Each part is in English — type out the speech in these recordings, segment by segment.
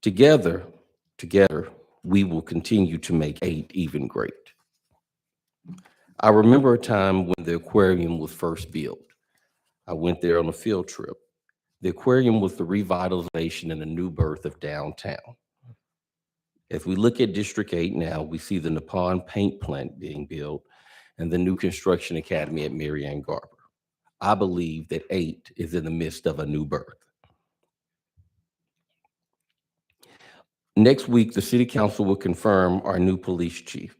Together, we will continue to make 8 even great. I remember a time when the aquarium was first built. I went there on a field trip. The aquarium was the revitalization and a new birth of downtown. As we look at District 8 now, we see the Nippon paint plant being built and the new construction academy at Marianne Garber. I believe that 8 is in the midst of a new birth. Next week, the City Council will confirm our new police chief.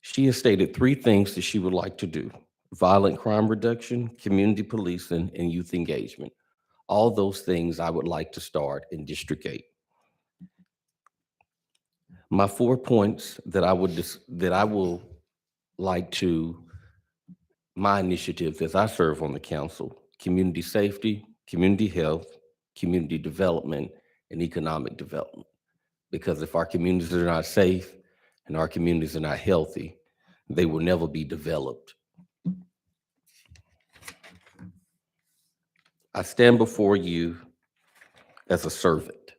She has stated 3 things that she would like to do: violent crime reduction, community policing, and youth engagement. All those things I would like to start in District 8. My 4 points that I will like to, my initiatives as I serve on the council: community safety, community health, community development, and economic development. Because if our communities are not safe and our communities are not healthy, they will never be developed. I stand before you as a servant.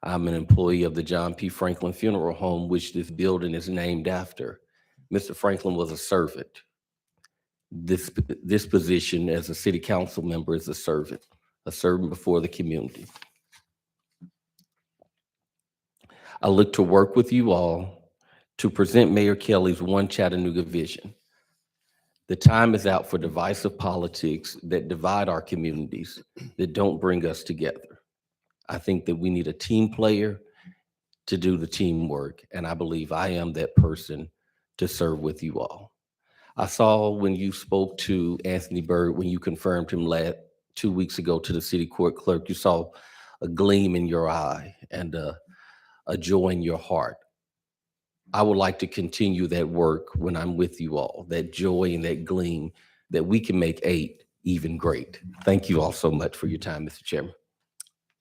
I'm an employee of the John P. Franklin Funeral Home, which this building is named after. Mr. Franklin was a servant. This position as a city council member is a servant before the community. I look to work with you all to present Mayor Kelly's One Chattanooga vision. The time is out for divisive politics that divide our communities, that don't bring us together. I think that we need a team player to do the teamwork, and I believe I am that person to serve with you all. I saw when you spoke to Anthony Byrd, when you confirmed him 2 weeks ago to the city court clerk, you saw a gleam in your eye and a joy in your heart. I would like to continue that work when I'm with you all, that joy and that gleam, that we can make 8 even great. Thank you all so much for your time, Mr. Chairman.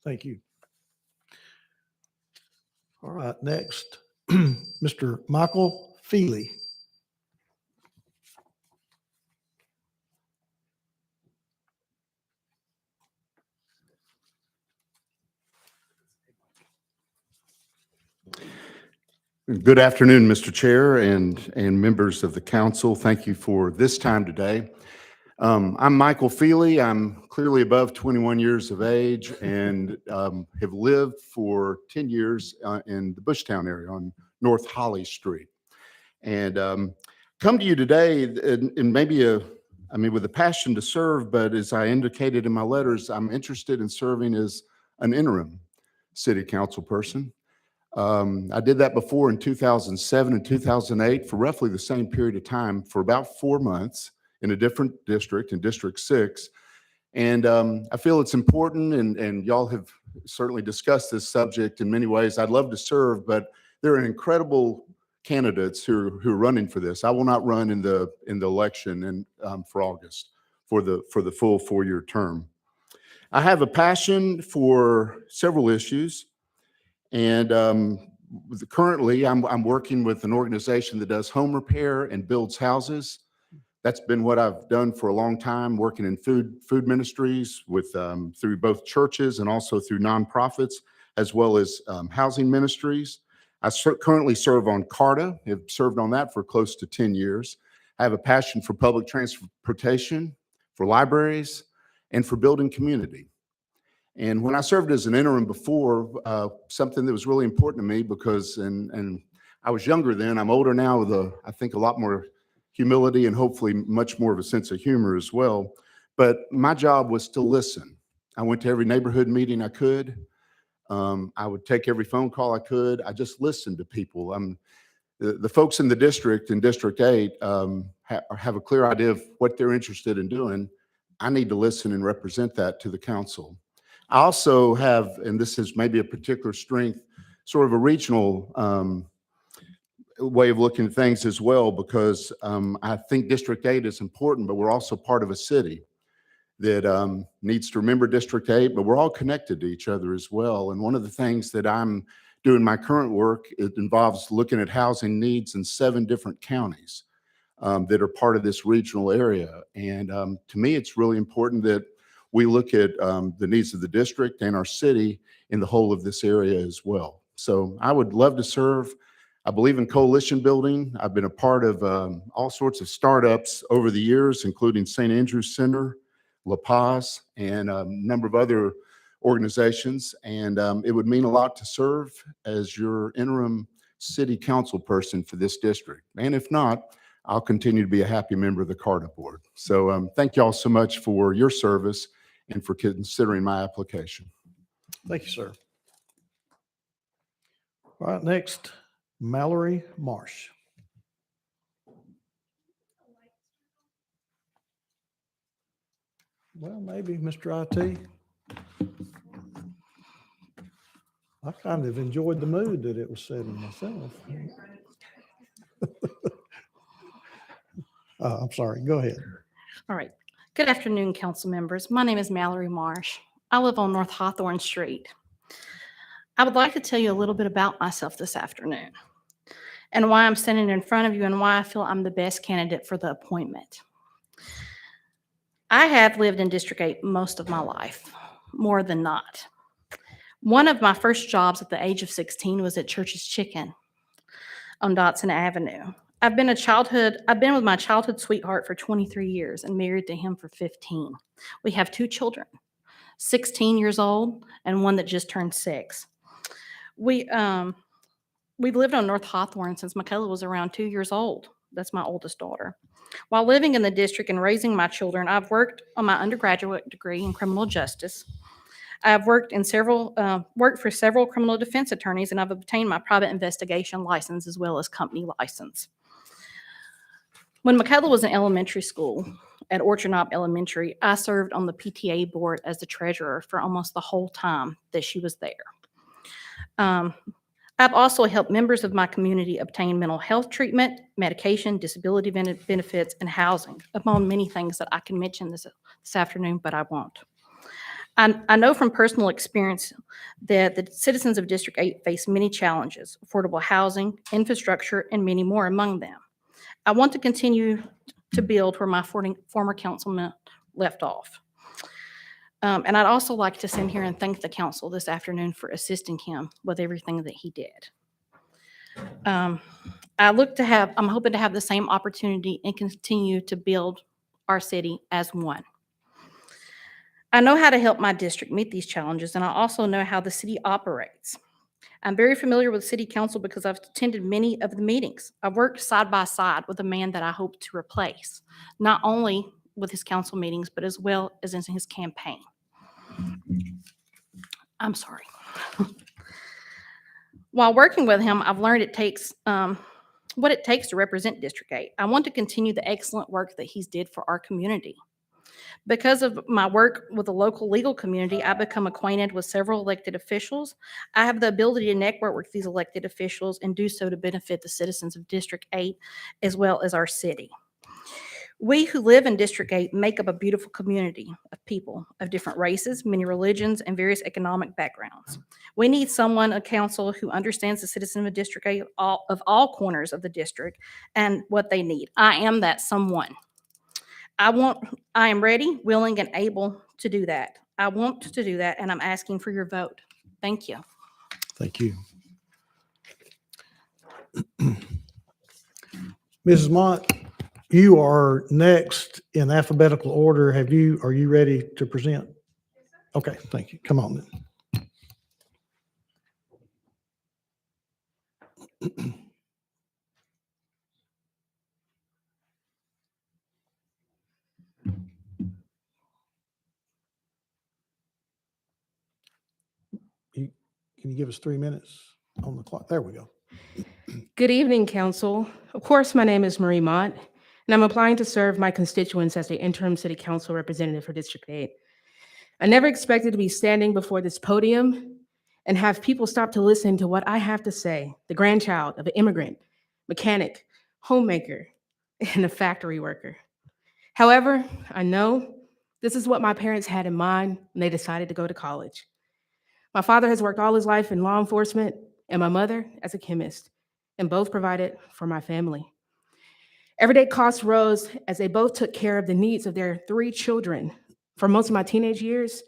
Thank you. All right, next, Mr. Michael Feely. Good afternoon, Mr. Chair and members of the council. Thank you for this time today. I'm Michael Feely. I'm clearly above 21 years of age and have lived for 10 years in the Bushtown area on North Holly Street. And come to you today in maybe with a passion to serve, but as I indicated in my letters, I'm interested in serving as an interim city council person. I did that before in 2007 and 2008 for roughly the same period of time for about 4 months in a different district, in District 6. And I feel it's important, and y'all have certainly discussed this subject in many ways. I'd love to serve, but there are incredible candidates who are running for this. I will not run in the election for August for the full 4-year term. I have a passion for several issues. And currently, I'm working with an organization that does home repair and builds houses. That's been what I've done for a long time, working in food ministries with through both churches and also through nonprofits, as well as housing ministries. I currently serve on CARTA. Have served on that for close to 10 years. I have a passion for public transportation, for libraries, and for building community. And when I served as an interim before, something that was really important to me because, and I was younger then, I'm older now with I think a lot more humility and hopefully much more of a sense of humor as well. But my job was to listen. I went to every neighborhood meeting I could. I would take every phone call I could. I just listened to people. The folks in the district, in District 8, have a clear idea of what they're interested in doing. I need to listen and represent that to the council. I also have, and this is maybe a particular strength, sort of a regional way of looking at things as well, because I think District 8 is important, but we're also part of a city that needs to remember District 8, but we're all connected to each other as well. And one of the things that I'm doing my current work, it involves looking at housing needs in 7 different counties that are part of this regional area. And to me, it's really important that we look at the needs of the district and our city in the whole of this area as well. So I would love to serve. I believe in coalition building. I've been a part of all sorts of startups over the years, including St. Andrew's Center, La Paz, and a number of other organizations. And it would mean a lot to serve as your interim city council person for this district. And if not, I'll continue to be a happy member of the CARTA board. So thank you all so much for your service and for considering my application. Thank you, sir. All right, next, Mallory Marsh. Well, maybe, Mr. IT. I kind of enjoyed the mood that it was setting myself. I'm sorry, go ahead. All right. Good afternoon, council members. My name is Mallory Marsh. I live on North Hawthorne Street. I would like to tell you a little bit about myself this afternoon and why I'm standing in front of you and why I feel I'm the best candidate for the appointment. I have lived in District 8 most of my life, more than not. One of my first jobs at the age of 16 was at Church's Chicken on Dotson Avenue. I've been with my childhood sweetheart for 23 years and married to him for 15. We have 2 children, 16 years old and one that just turned 6. We've lived on North Hawthorne since Michaela was around 2 years old. That's my oldest daughter. While living in the district and raising my children, I've worked on my undergraduate degree in criminal justice. I've worked for several criminal defense attorneys, and I've obtained my private investigation license as well as company license. When Michaela was in elementary school at Orchard Knob Elementary, I served on the PTA board as the treasurer for almost the whole time that she was there. I've also helped members of my community obtain mental health treatment, medication, disability benefits, and housing, among many things that I can mention this afternoon, but I won't. I know from personal experience that the citizens of District 8 face many challenges: affordable housing, infrastructure, and many more among them. I want to continue to build where my former councilman left off. And I'd also like to send here and thank the council this afternoon for assisting him with everything that he did. I'm hoping to have the same opportunity and continue to build our city as one. I know how to help my district meet these challenges, and I also know how the city operates. I'm very familiar with city council because I've attended many of the meetings. I've worked side by side with a man that I hope to replace, not only with his council meetings, but as well as in his campaign. I'm sorry. While working with him, I've learned what it takes to represent District 8. I want to continue the excellent work that he's did for our community. Because of my work with the local legal community, I've become acquainted with several elected officials. I have the ability to network with these elected officials and do so to benefit the citizens of District 8 as well as our city. We who live in District 8 make up a beautiful community of people of different races, many religions, and various economic backgrounds. We need someone, a council, who understands the citizens of District 8 of all corners of the district and what they need. I am that someone. I am ready, willing, and able to do that. I want to do that, and I'm asking for your vote. Thank you. Thank you. Mrs. Mott, you are next in alphabetical order. Are you ready to present? Okay, thank you. Come on then. Can you give us 3 minutes on the clock? There we go. Good evening, Council. Of course, my name is Marie Mott, and I'm applying to serve my constituents as the interim City Council representative for District 8. I never expected to be standing before this podium and have people stop to listen to what I have to say, the grandchild of an immigrant, mechanic, homemaker, and a factory worker. However, I know this is what my parents had in mind when they decided to go to college. My father has worked all his life in law enforcement, and my mother as a chemist, and both provided for my family. Everyday costs rose as they both took care of the needs of their 3 children, For most of my teenage years,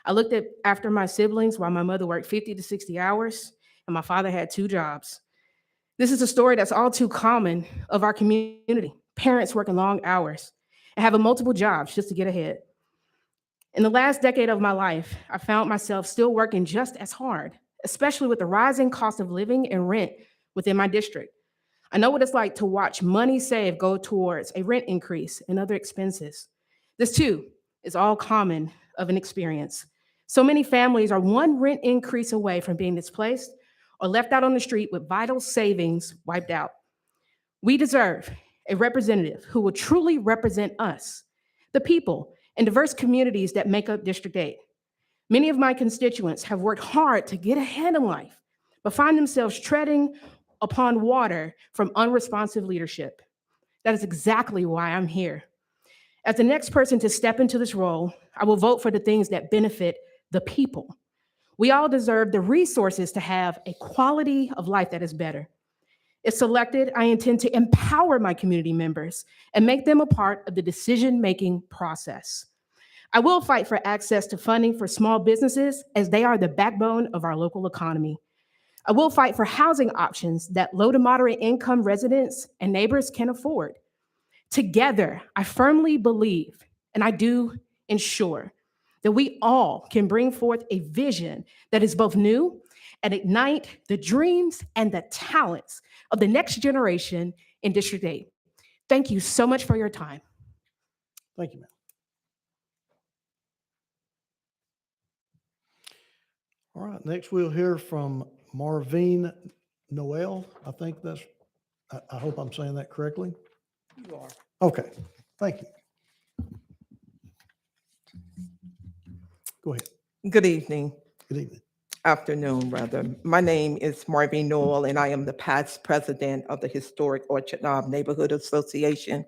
I looked after my siblings while my mother worked 50 to 60 hours and my father had 2 jobs. This is a story that's all too common of our community. Parents working long hours and having multiple jobs just to get ahead. In the last decade of my life, I found myself still working just as hard, especially with the rising cost of living and rent within my district. I know what it's like to watch money saved go towards a rent increase and other expenses. This too is all common of an experience. So many families are one rent increase away from being displaced or left out on the street with vital savings wiped out. We deserve a representative who will truly represent us, the people, and diverse communities that make up District 8. Many of my constituents have worked hard to get ahead in life, but find themselves treading upon water from unresponsive leadership. That is exactly why I'm here. As the next person to step into this role, I will vote for the things that benefit the people. We all deserve the resources to have a quality of life that is better. If selected, I intend to empower my community members and make them a part of the decision-making process. I will fight for access to funding for small businesses as they are the backbone of our local economy. I will fight for housing options that low to moderate income residents and neighbors can afford. Together, I firmly believe, and I do ensure, that we all can bring forth a vision that is both new and ignite the dreams and the talents of the next generation in District 8. Thank you so much for your time. Thank you, ma'am. All right, next we'll hear from Marvine Noel. I hope I'm saying that correctly. You are. Okay, thank you. Go ahead. Good evening, Good evening. afternoon, rather. My name is Marvin Noel, and I am the past president of the Historic Orchard Knob Neighborhood Association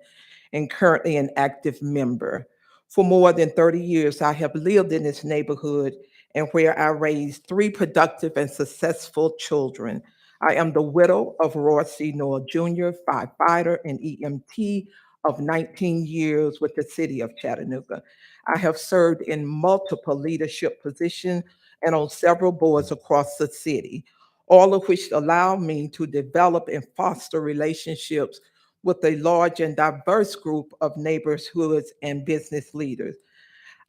and currently an active member. For more than 30 years, I have lived in this neighborhood and where I raised 3 productive and successful children. I am the widow of Roy C. Noel Jr., firefighter and EMT of 19 years with the city of Chattanooga. I have served in multiple leadership positions and on several boards across the city, all of which allow me to develop and foster relationships with a large and diverse group of neighborhoods and business leaders.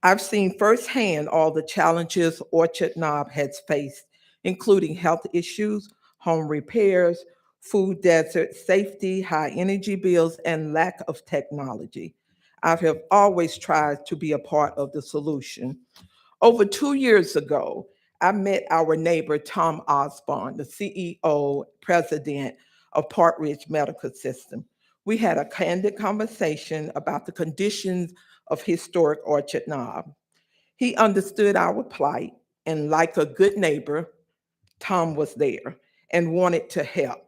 I've seen firsthand all the challenges Orchard Knob has faced, including health issues, home repairs, food desert, safety, high energy bills, and lack of technology. I have always tried to be a part of the solution. Over 2 years ago, I met our neighbor, Tom Osborne, the CEO, president of Park Ridge Medical System. We had a candid conversation about the conditions of historic Orchard Knob. He understood our plight, and like a good neighbor, Tom was there and wanted to help.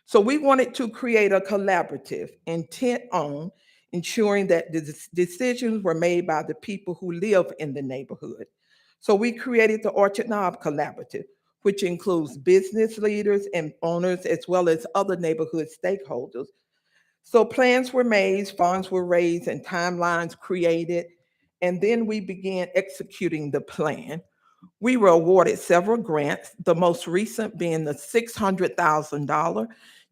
So we wanted to create a collaborative intent on ensuring that the decisions were made by the people who live in the neighborhood. So we created the Orchard Knob Collaborative, which includes business leaders and owners as well as other neighborhood stakeholders. So plans were made, funds were raised, and timelines created, and then we began executing the plan. We were awarded several grants, the most recent being the $600,000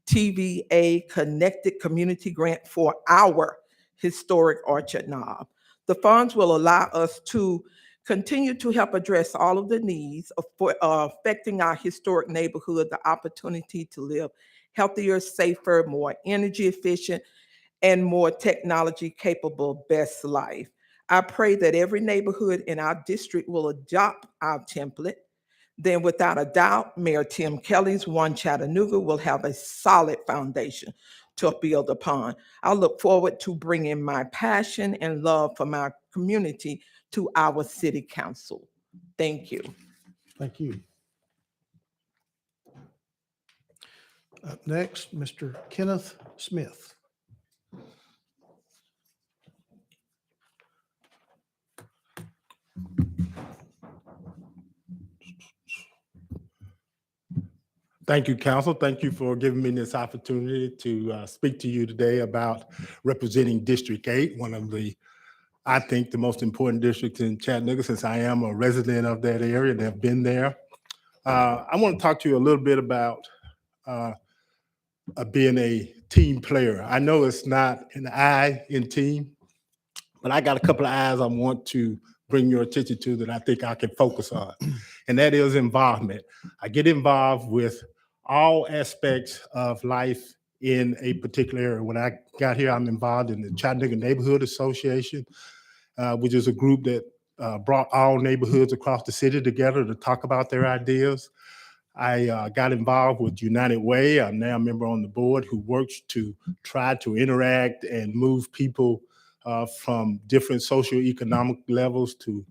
TVA Connected Community Grant for our historic Orchard Knob. The funds will allow us to continue to help address all of the needs affecting our historic neighborhood, the opportunity to live healthier, safer, more energy efficient, and more technology capable best life. I pray that every neighborhood in our district will adopt our template. Then without a doubt, Mayor Tim Kelly's One Chattanooga will have a solid foundation to build upon. I look forward to bringing my passion and love for my community to our city council. Thank you. Thank you. Up next, Mr. Kenneth Smith. Thank you, Council. Thank you for giving me this opportunity to speak to you today about representing District 8, one of the I think, the most important district in Chattanooga, since I am a resident of that area and have been there. I want to talk to you a little bit about being a team player. I know it's not an I in team, but I got a couple of eyes I want to bring your attention to that I think I can focus on, and that is involvement. I get involved with all aspects of life in a particular area. When I got here, I'm involved in the Chattanooga Neighborhood Association, which is a group that brought all neighborhoods across the city together to talk about their ideas. I got involved with United Way. I'm now a member on the board who works to try to interact and move people from different socioeconomic levels to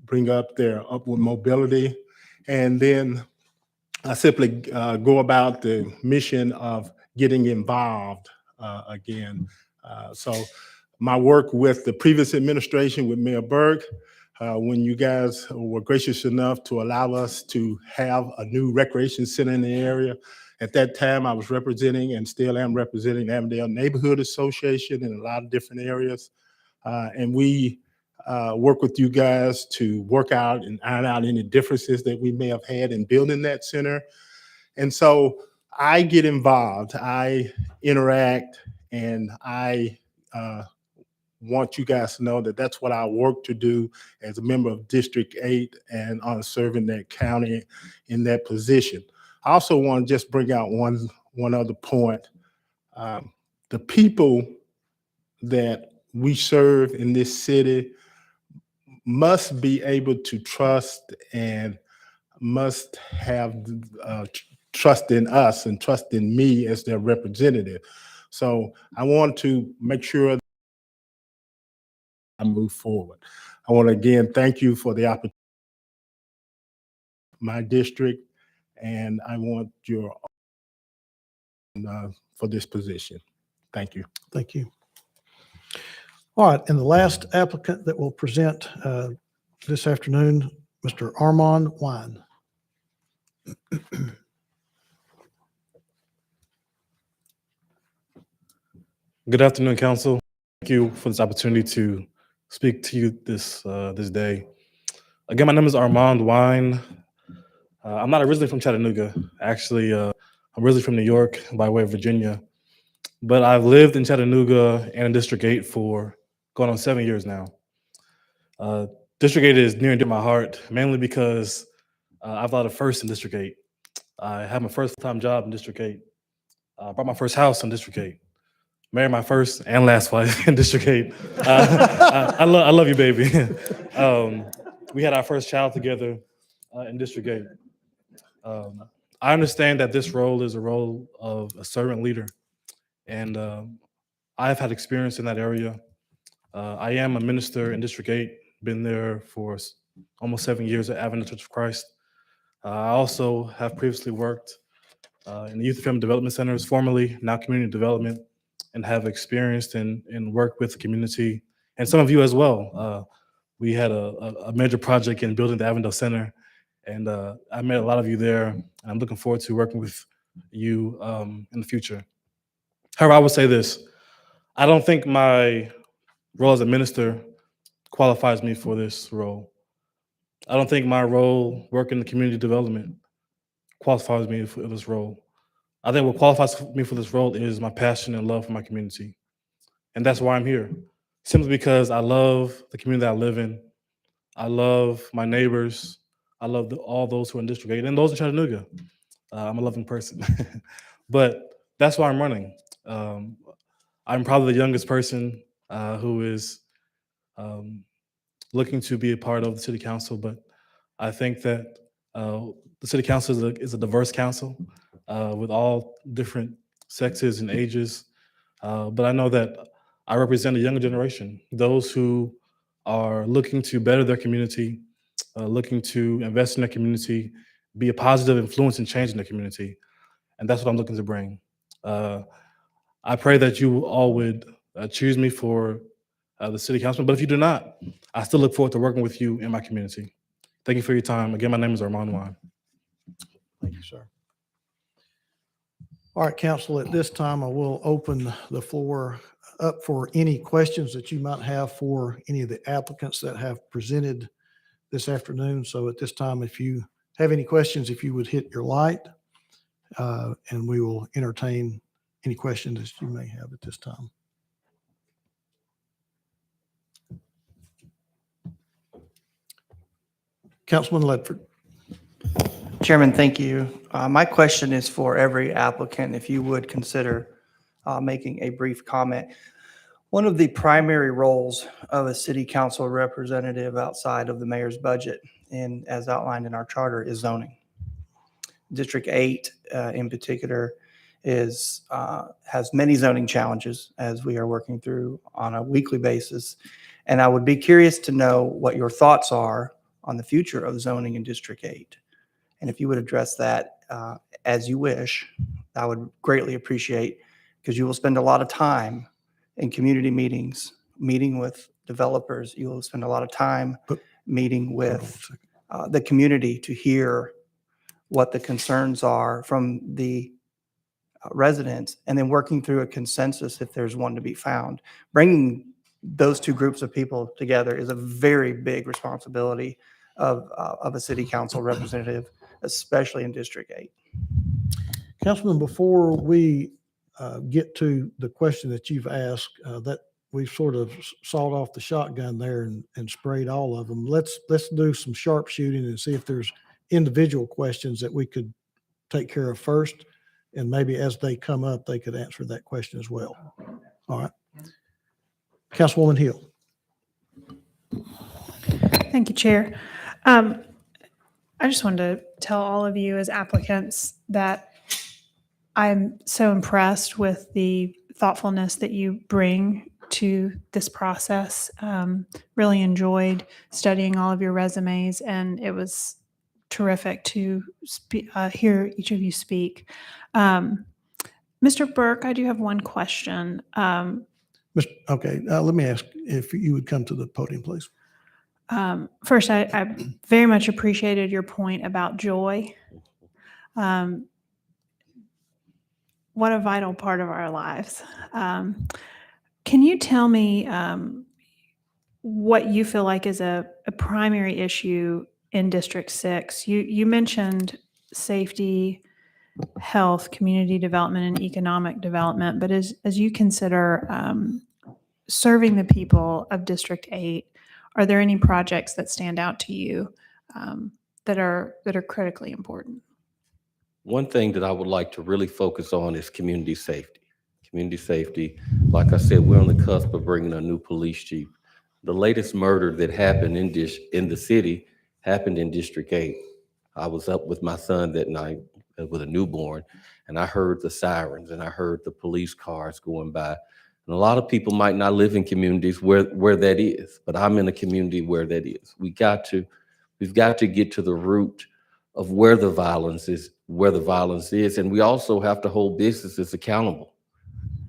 bring up their upward mobility. And then I simply go about the mission of getting involved again. So my work with the previous administration with Mayor Burke, when you guys were gracious enough to allow us to have a new recreation center in the area. At that time, I was representing and still am representing the Avondale Neighborhood Association in a lot of different areas. And we work with you guys to work out and iron out any differences that we may have had in building that center. And so I get involved, I interact, and I want you guys to know that that's what I work to do as a member of District 8 and on serving that county in that position. I also want to just bring out one other point. The people that we serve in this city must be able to trust and must have trust in us and trust in me as their representative. So I want to make sure I move forward. I want to again thank you for the opportunity, my district, and I want your for this position. Thank you. Thank you. All right, and the last applicant that will present this afternoon, Mr. Armand Wine. Good afternoon, Council. Thank you for this opportunity to speak to you this day. Again, my name is Armand Wine. I'm not originally from Chattanooga. Actually, I'm originally from New York by way of Virginia. But I've lived in Chattanooga and in District 8 for going on 7 years now. District 8 is near and dear to my heart, mainly because I've had a first in District 8. I had my first full-time job in District 8. Bought my first house in District 8. Married my first and last wife in District 8. I love you, baby. We had our first child together in District 8. I understand that this role is a role of a servant leader, and I've had experience in that area. I am a minister in District 8, been there for almost 7 years at Avondale Church of Christ. I also have previously worked in the Youth and Family Development Centers, formerly now Community Development, and have experienced and worked with the community and some of you as well. We had a major project in building the Avondale Center, and I met a lot of you there. I'm looking forward to working with you in the future. However, I would say this. I don't think my role as a minister qualifies me for this role. I don't think my role working in community development qualifies me for this role. I think what qualifies me for this role is my passion and love for my community. And that's why I'm here. Simply because I love the community that I live in. I love my neighbors. I love all those who are in District 8 and those in Chattanooga. I'm a loving person. But that's why I'm running. I'm probably the youngest person who is looking to be a part of the city council, but I think that the city council is a diverse council with all different sexes and ages. But I know that I represent a younger generation, those who are looking to better their community, looking to invest in their community, be a positive influence and change in their community. And that's what I'm looking to bring. I pray that you all would choose me for the city council, but if you do not, I still look forward to working with you in my community. Thank you for your time. Again, my name is Armand Wine. Thank you, sir. All right, council, at this time, I will open the floor up for any questions that you might have for any of the applicants that have presented this afternoon. So at this time, if you have any questions, if you would hit your light, and we will entertain any questions that you may have at this time. Councilman Ledford. Chairman, thank you. My question is for every applicant, if you would consider making a brief comment. One of the primary roles of a city council representative outside of the mayor's budget, and as outlined in our charter, is zoning. District 8 in particular has many zoning challenges as we are working through on a weekly basis. And I would be curious to know what your thoughts are on the future of zoning in District 8. And if you would address that as you wish, I would greatly appreciate, because you will spend a lot of time in community meetings, meeting with developers. You will spend a lot of time meeting with the community to hear what the concerns are from the residents, and then working through a consensus if there's one to be found. Bringing those two groups of people together is a very big responsibility of a city council representative, especially in District 8. Councilman, before we get to the question that you've asked, that we've sort of sawed off the shotgun there and sprayed all of them. Let's do some sharpshooting and see if there's individual questions that we could take care of first. And maybe as they come up, they could answer that question as well. All right. Councilwoman Hill. Thank you, Chair. I just wanted to tell all of you as applicants that I'm so impressed with the thoughtfulness that you bring to this process. Really enjoyed studying all of your resumes, and it was terrific to hear each of you speak. Mr. Burke, I do have one question. Okay, let me ask if you would come to the podium, please. First, I very much appreciated your point about joy. What a vital part of our lives. Can you tell me what you feel like is a primary issue in District 6? You mentioned safety, health, community development, and economic development, but as you consider serving the people of District 8, are there any projects that stand out to you that are critically important? One thing that I would like to really focus on is community safety. Community safety, like I said, we're on the cusp of bringing a new police chief. The latest murder that happened in the city happened in District 8. I was up with my son that night with a newborn, and I heard the sirens and I heard the police cars going by. And a lot of people might not live in communities where that is, but I'm in a community where that is. We've got to get to the root of where the violence is, and we also have to hold businesses accountable.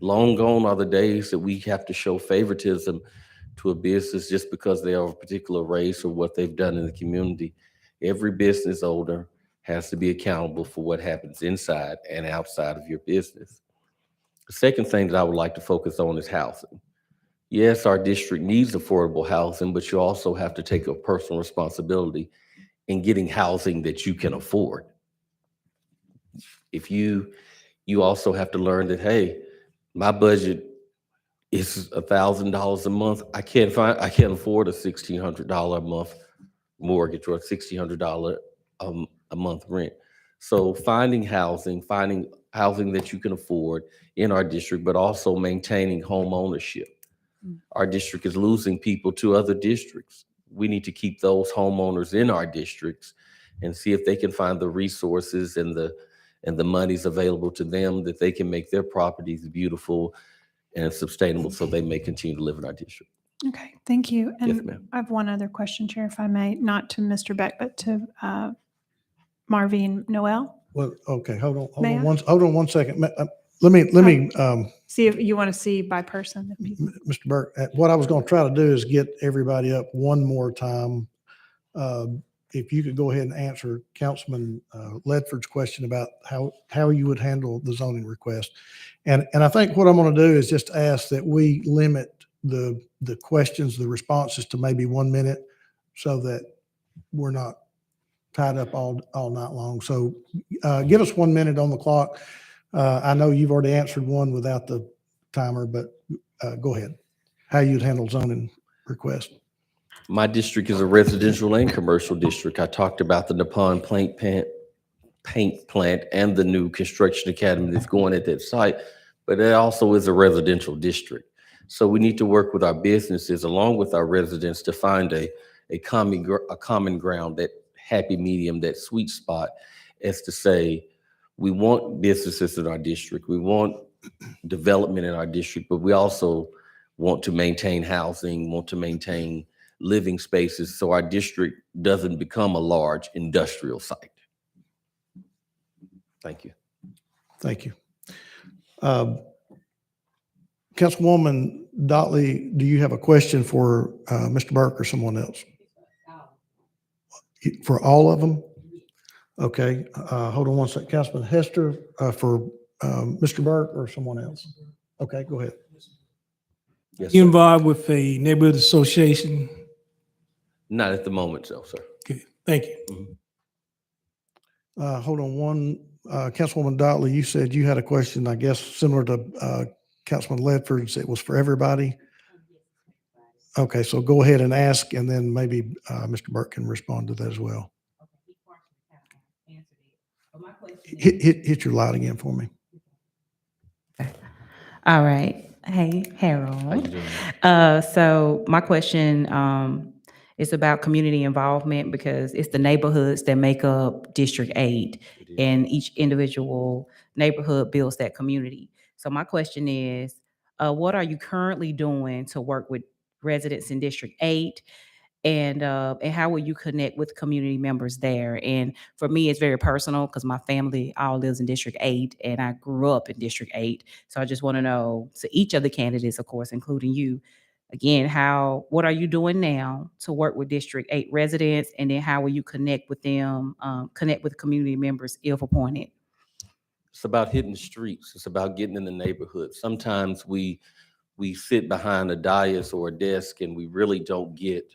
Long gone are the days that we have to show favoritism to a business just because they are of a particular race or what they've done in the community. Every business owner has to be accountable for what happens inside and outside of your business. The second thing that I would like to focus on is housing. Yes, our district needs affordable housing, but you also have to take a personal responsibility in getting housing that you can afford. If you also have to learn that, hey, my budget is $1,000 a month. I can't afford a $1,600 a month mortgage or a $1,600 a month rent. So finding housing that you can afford in our district, but also maintaining home ownership. Our district is losing people to other districts. We need to keep those homeowners in our districts and see if they can find the resources and the monies available to them that they can make their properties beautiful and sustainable so they may continue to live in our district. Okay, thank you. Yes, And ma'am. I have one other question, Chair, if I may, not to Mr. Beck, but to Marvin Noel. Well, okay, hold May I? on one second. Let me, See if you want to see by person. if people- Mr. Burke, what I was going to try to do is get everybody up one more time. if you could go ahead and answer Councilman Ledford's question about how you would handle the zoning request. And I think what I'm going to do is just ask that we limit the questions, the responses to maybe 1 minute so that we're not tied up all night long. So give us 1 minute on the clock. I know you've already answered one without the timer, but go ahead. How you'd handle zoning request. My district is a residential and commercial district. I talked about the Nippon paint plant and the new construction academy that's going at that site, but it also is a residential district. So we need to work with our businesses along with our residents to find a common ground, that happy medium, that sweet spot, as to say, we want businesses in our district, we want development in our district, but we also want to maintain housing, want to maintain living spaces so our district doesn't become a large industrial site. Thank you. Thank you. Councilwoman Dotley, do you have a question for Mr. Burke or someone else? For all of them? Okay, hold on one second. Councilman Hester, for Mr. Burke or someone else? Okay, go ahead. Yes, You sir. involved with a neighborhood association? Not at the moment, so, sir. Okay, thank you. Hold on one, Councilwoman Dotley, you said you had a question, I guess, similar to Councilman Ledford's. It was for everybody? Okay, so go ahead and ask, and then maybe Mr. Burke can respond to that as well. Hit your light again for me. All right. Hey, Harold. How you doing? So my question is about community involvement, because it's the neighborhoods that make up District 8, and each individual neighborhood builds that community. So my question is, what are you currently doing to work with residents in District 8? And how will you connect with community members there? And for me, it's very personal because my family all lives in District 8, and I grew up in District 8. So I just want to know, to each of the candidates, of course, including you, again, what are you doing now to work with District 8 residents? And then how will you connect with them, connect with community members if appointed? It's about hitting the streets. It's about getting in the neighborhood. Sometimes we sit behind a dais or a desk and we really don't get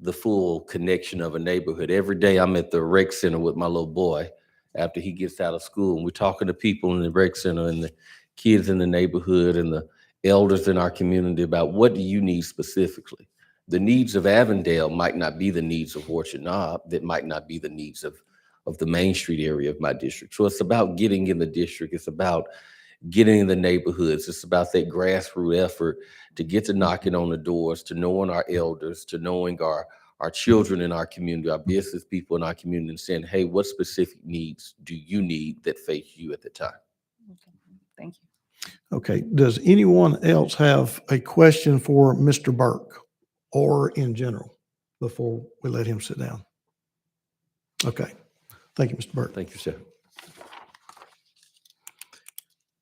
the full connection of a neighborhood. Every day I'm at the rec center with my little boy after he gets out of school, and we're talking to people in the rec center and the kids in the neighborhood and the elders in our community about what do you need specifically. The needs of Avondale might not be the needs of Orchard Knob, that might not be the needs of the Main Street area of my district. So it's about getting in the district. It's about getting in the neighborhoods. It's about that grassroots effort to get to knocking on the doors, to knowing our elders, to knowing our children in our community, our business people in our community, and saying, hey, what specific needs do you need that face you at the time? Okay. Thank you. Okay, does anyone else have a question for Mr. Burke or in general before we let him sit down? Okay, thank you, Mr. Burke. Thank you, sir.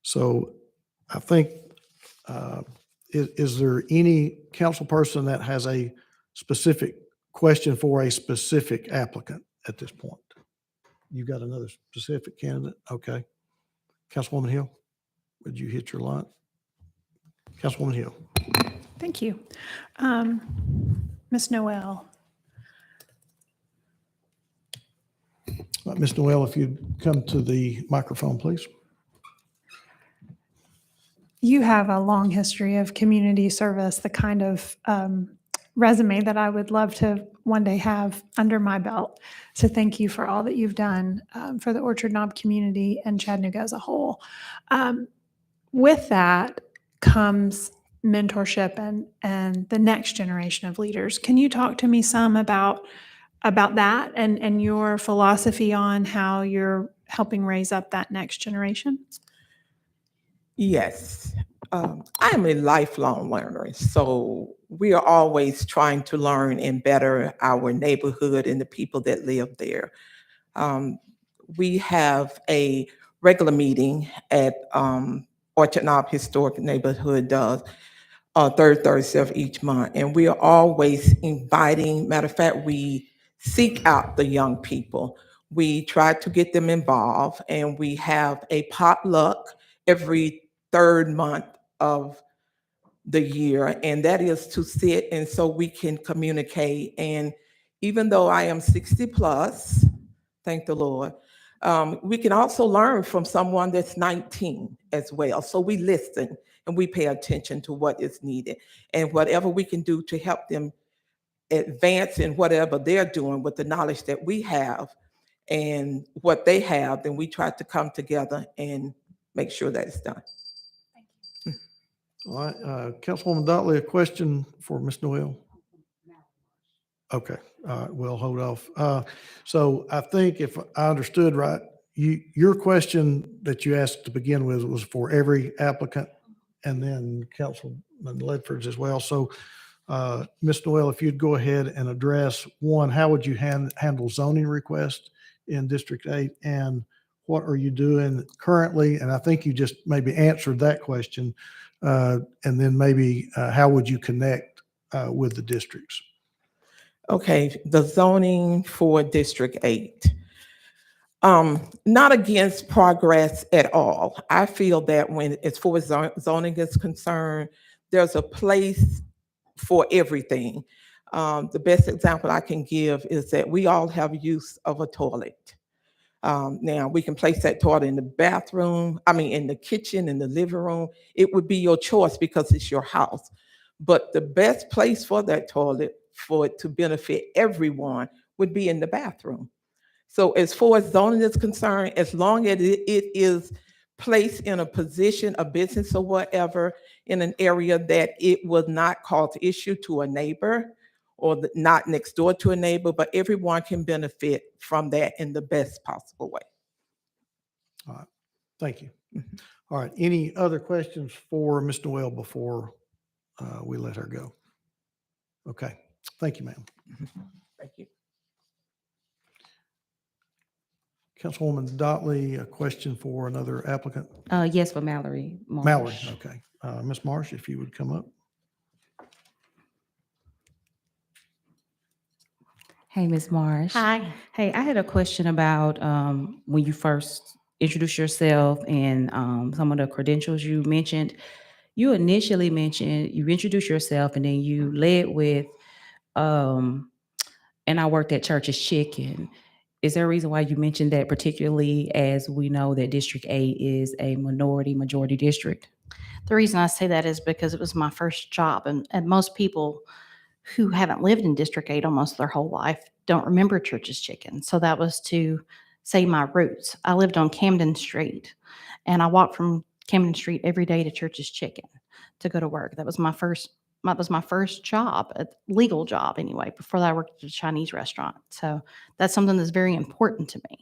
So I think, is there any council person that has a specific question for a specific applicant at this point? You got another specific candidate? Okay. Councilwoman Hill, would you hit your line? Councilwoman Hill. Thank you. Ms. Noel. Ms. Noel, if you'd come to the microphone, please. You have a long history of community service, the kind of resume that I would love to one day have under my belt. So thank you for all that you've done for the Orchard Knob community and Chattanooga as a whole. With that comes mentorship and the next generation of leaders. Can you talk to me some about that and your philosophy on how you're helping raise up that next generation? Yes, I am a lifelong learner, so we are always trying to learn and better our neighborhood and the people that live there. We have a regular meeting at Orchard Knob Historic Neighborhood does third Thursday of each month, and we are always inviting. Matter of fact, we seek out the young people. We try to get them involved, and we have a potluck every third month of the year, and that is to sit and so we can communicate. And even though I am 60 plus, thank the Lord, we can also learn from someone that's 19 as well. So we listen and we pay attention to what is needed, and whatever we can do to help them advance in whatever they're doing with the knowledge that we have and what they have, then we try to come together and make sure that it's done. All right, Councilwoman Dotley, a question for Ms. Noel? Okay, all right, we'll hold off. So I think if I understood right, your question that you asked to begin with was for every applicant, and then Councilman Ledford's as well. So Ms. Noel, if you'd go ahead and address one, how would you handle zoning requests in District 8? And what are you doing currently? And I think you just maybe answered that question. And then maybe how would you connect with the districts? Okay, the zoning for District 8. Not against progress at all. I feel that when, as far as zoning is concerned, there's a place for everything. The best example I can give is that we all have use of a toilet. Now, we can place that toilet in the bathroom, in the kitchen, in the living room. It would be your choice because it's your house. But the best place for that toilet, for it to benefit everyone, would be in the bathroom. So as far as zoning is concerned, as long as it is placed in a position, a business or whatever, in an area that it will not cause issue to a neighbor, or not next door to a neighbor, but everyone can benefit from that in the best possible way. All right, thank you. All right, any other questions for Ms. Noel before we let her go? Okay, thank you, ma'am. Thank you. Councilwoman Dotley, a question for another applicant? Yes, for Mallory Marsh. Mallory, okay. Ms. Marsh, if you would come up. Hey, Ms. Marsh. Hi. Hey, I had a question about when you first introduced yourself and some of the credentials you mentioned. You initially mentioned, you introduced yourself and then you led with, and I worked at Church's Chicken. Is there a reason why you mentioned that, particularly as we know that District 8 is a majority district? The reason I say that is because it was my first job, and most people who haven't lived in District 8 almost their whole life don't remember Church's Chicken. So that was to say my roots. I lived on Camden Street, and I walked from Camden Street every day to Church's Chicken to go to work. That was my first job, a legal job anyway, before that I worked at a Chinese restaurant. So that's something that's very important to me.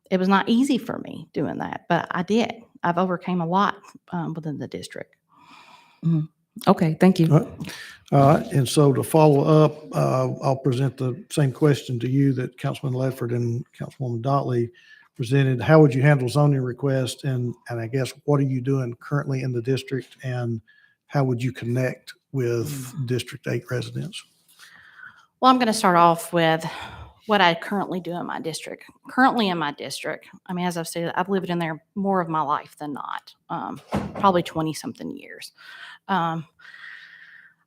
It was not easy for me doing that, but I did. I've overcame a lot within the district. Mhm. Okay, thank you. All right, and so to follow up, I'll present the same question to you that Councilman Ledford and Councilwoman Dotley presented. How would you handle zoning requests? And I guess, what are you doing currently in the district? And how would you connect with District 8 residents? Well, I'm going to start off with what I currently do in my district. Currently in my district, as I've stated, I've lived in there more of my life than not, probably 20-something years.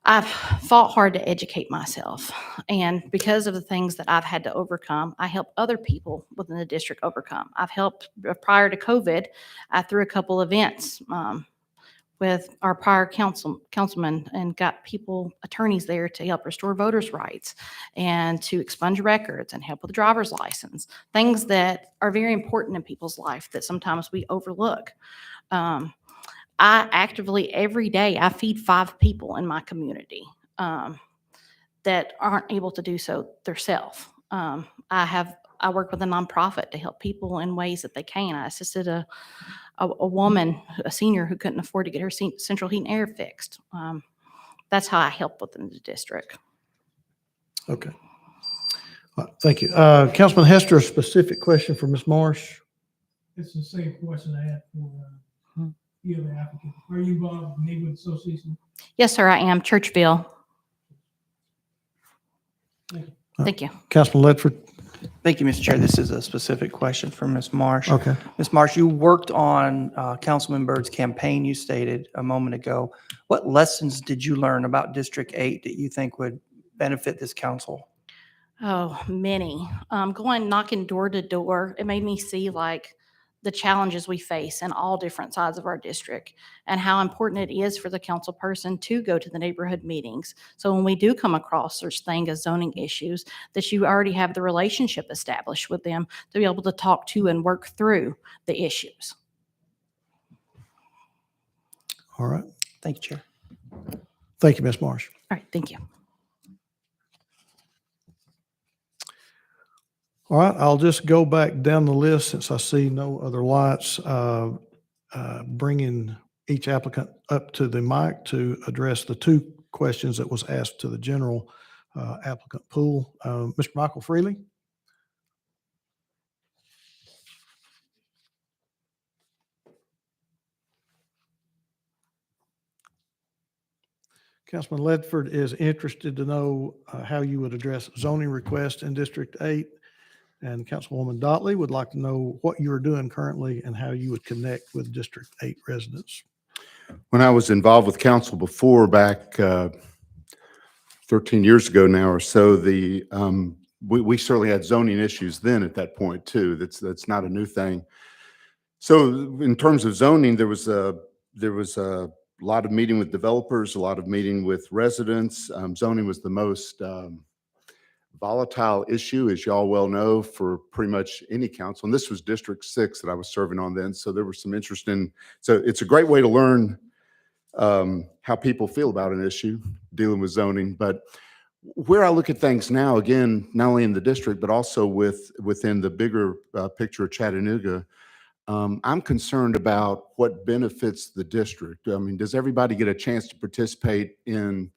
I've fought hard to educate myself, and because of the things that I've had to overcome, I help other people within the district overcome. I've helped, prior to COVID, I threw a couple events with our prior councilman and got attorneys there to help restore voters' rights and to expunge records and help with the driver's license, things that are very important in people's life that sometimes we overlook. I actively, every day, I feed 5 people in my community that aren't able to do so themselves. I work with a nonprofit to help people in ways that they can. I assisted a woman, a senior who couldn't afford to get her central heat and air fixed. That's how I help within the district. Okay. Thank you. Councilman Hester, a specific question for Ms. Marsh? It's the same question I had for the other applicant. Are you involved with the neighborhood association? Yes, sir, I am. Churchville. Thank you. Thank you. Councilman Ledford? Thank you, Mr. Chair. This is a specific question for Ms. Marsh. Okay. Ms. Marsh, you worked on Councilman Byrd's campaign, you stated a moment ago. What lessons did you learn about District 8 that you think would benefit this council? Oh, many. Going knocking door to door, it made me see like the challenges we face in all different sides of our district and how important it is for the council person to go to the neighborhood meetings. So when we do come across such thing as zoning issues, that you already have the relationship established with them to be able to talk to and work through the issues. All right. Thank you, Chair. Thank you, Ms. Marsh. All right, thank you. All right, I'll just go back down the list since I see no other lights, bringing each applicant up to the mic to address the two questions that was asked to the general applicant pool. Mr. Michael Freely? Councilman Ledford is interested to know how you would address zoning requests in District 8. And Councilwoman Dotley would like to know what you're doing currently and how you would connect with District 8 residents. When I was involved with council before, back 13 years ago now or so, we certainly had zoning issues then at that point too. That's not a new thing. So in terms of zoning, there was a lot of meeting with developers, a lot of meeting with residents. Zoning was the most volatile issue, as y'all well know, for pretty much any council. And this was District 6 that I was serving on then. So there was some interesting, so it's a great way to learn how people feel about an issue, dealing with zoning. But where I look at things now, again, not only in the district, but also within the bigger picture of Chattanooga, I'm concerned about what benefits the district. I mean, does everybody get a chance to participate in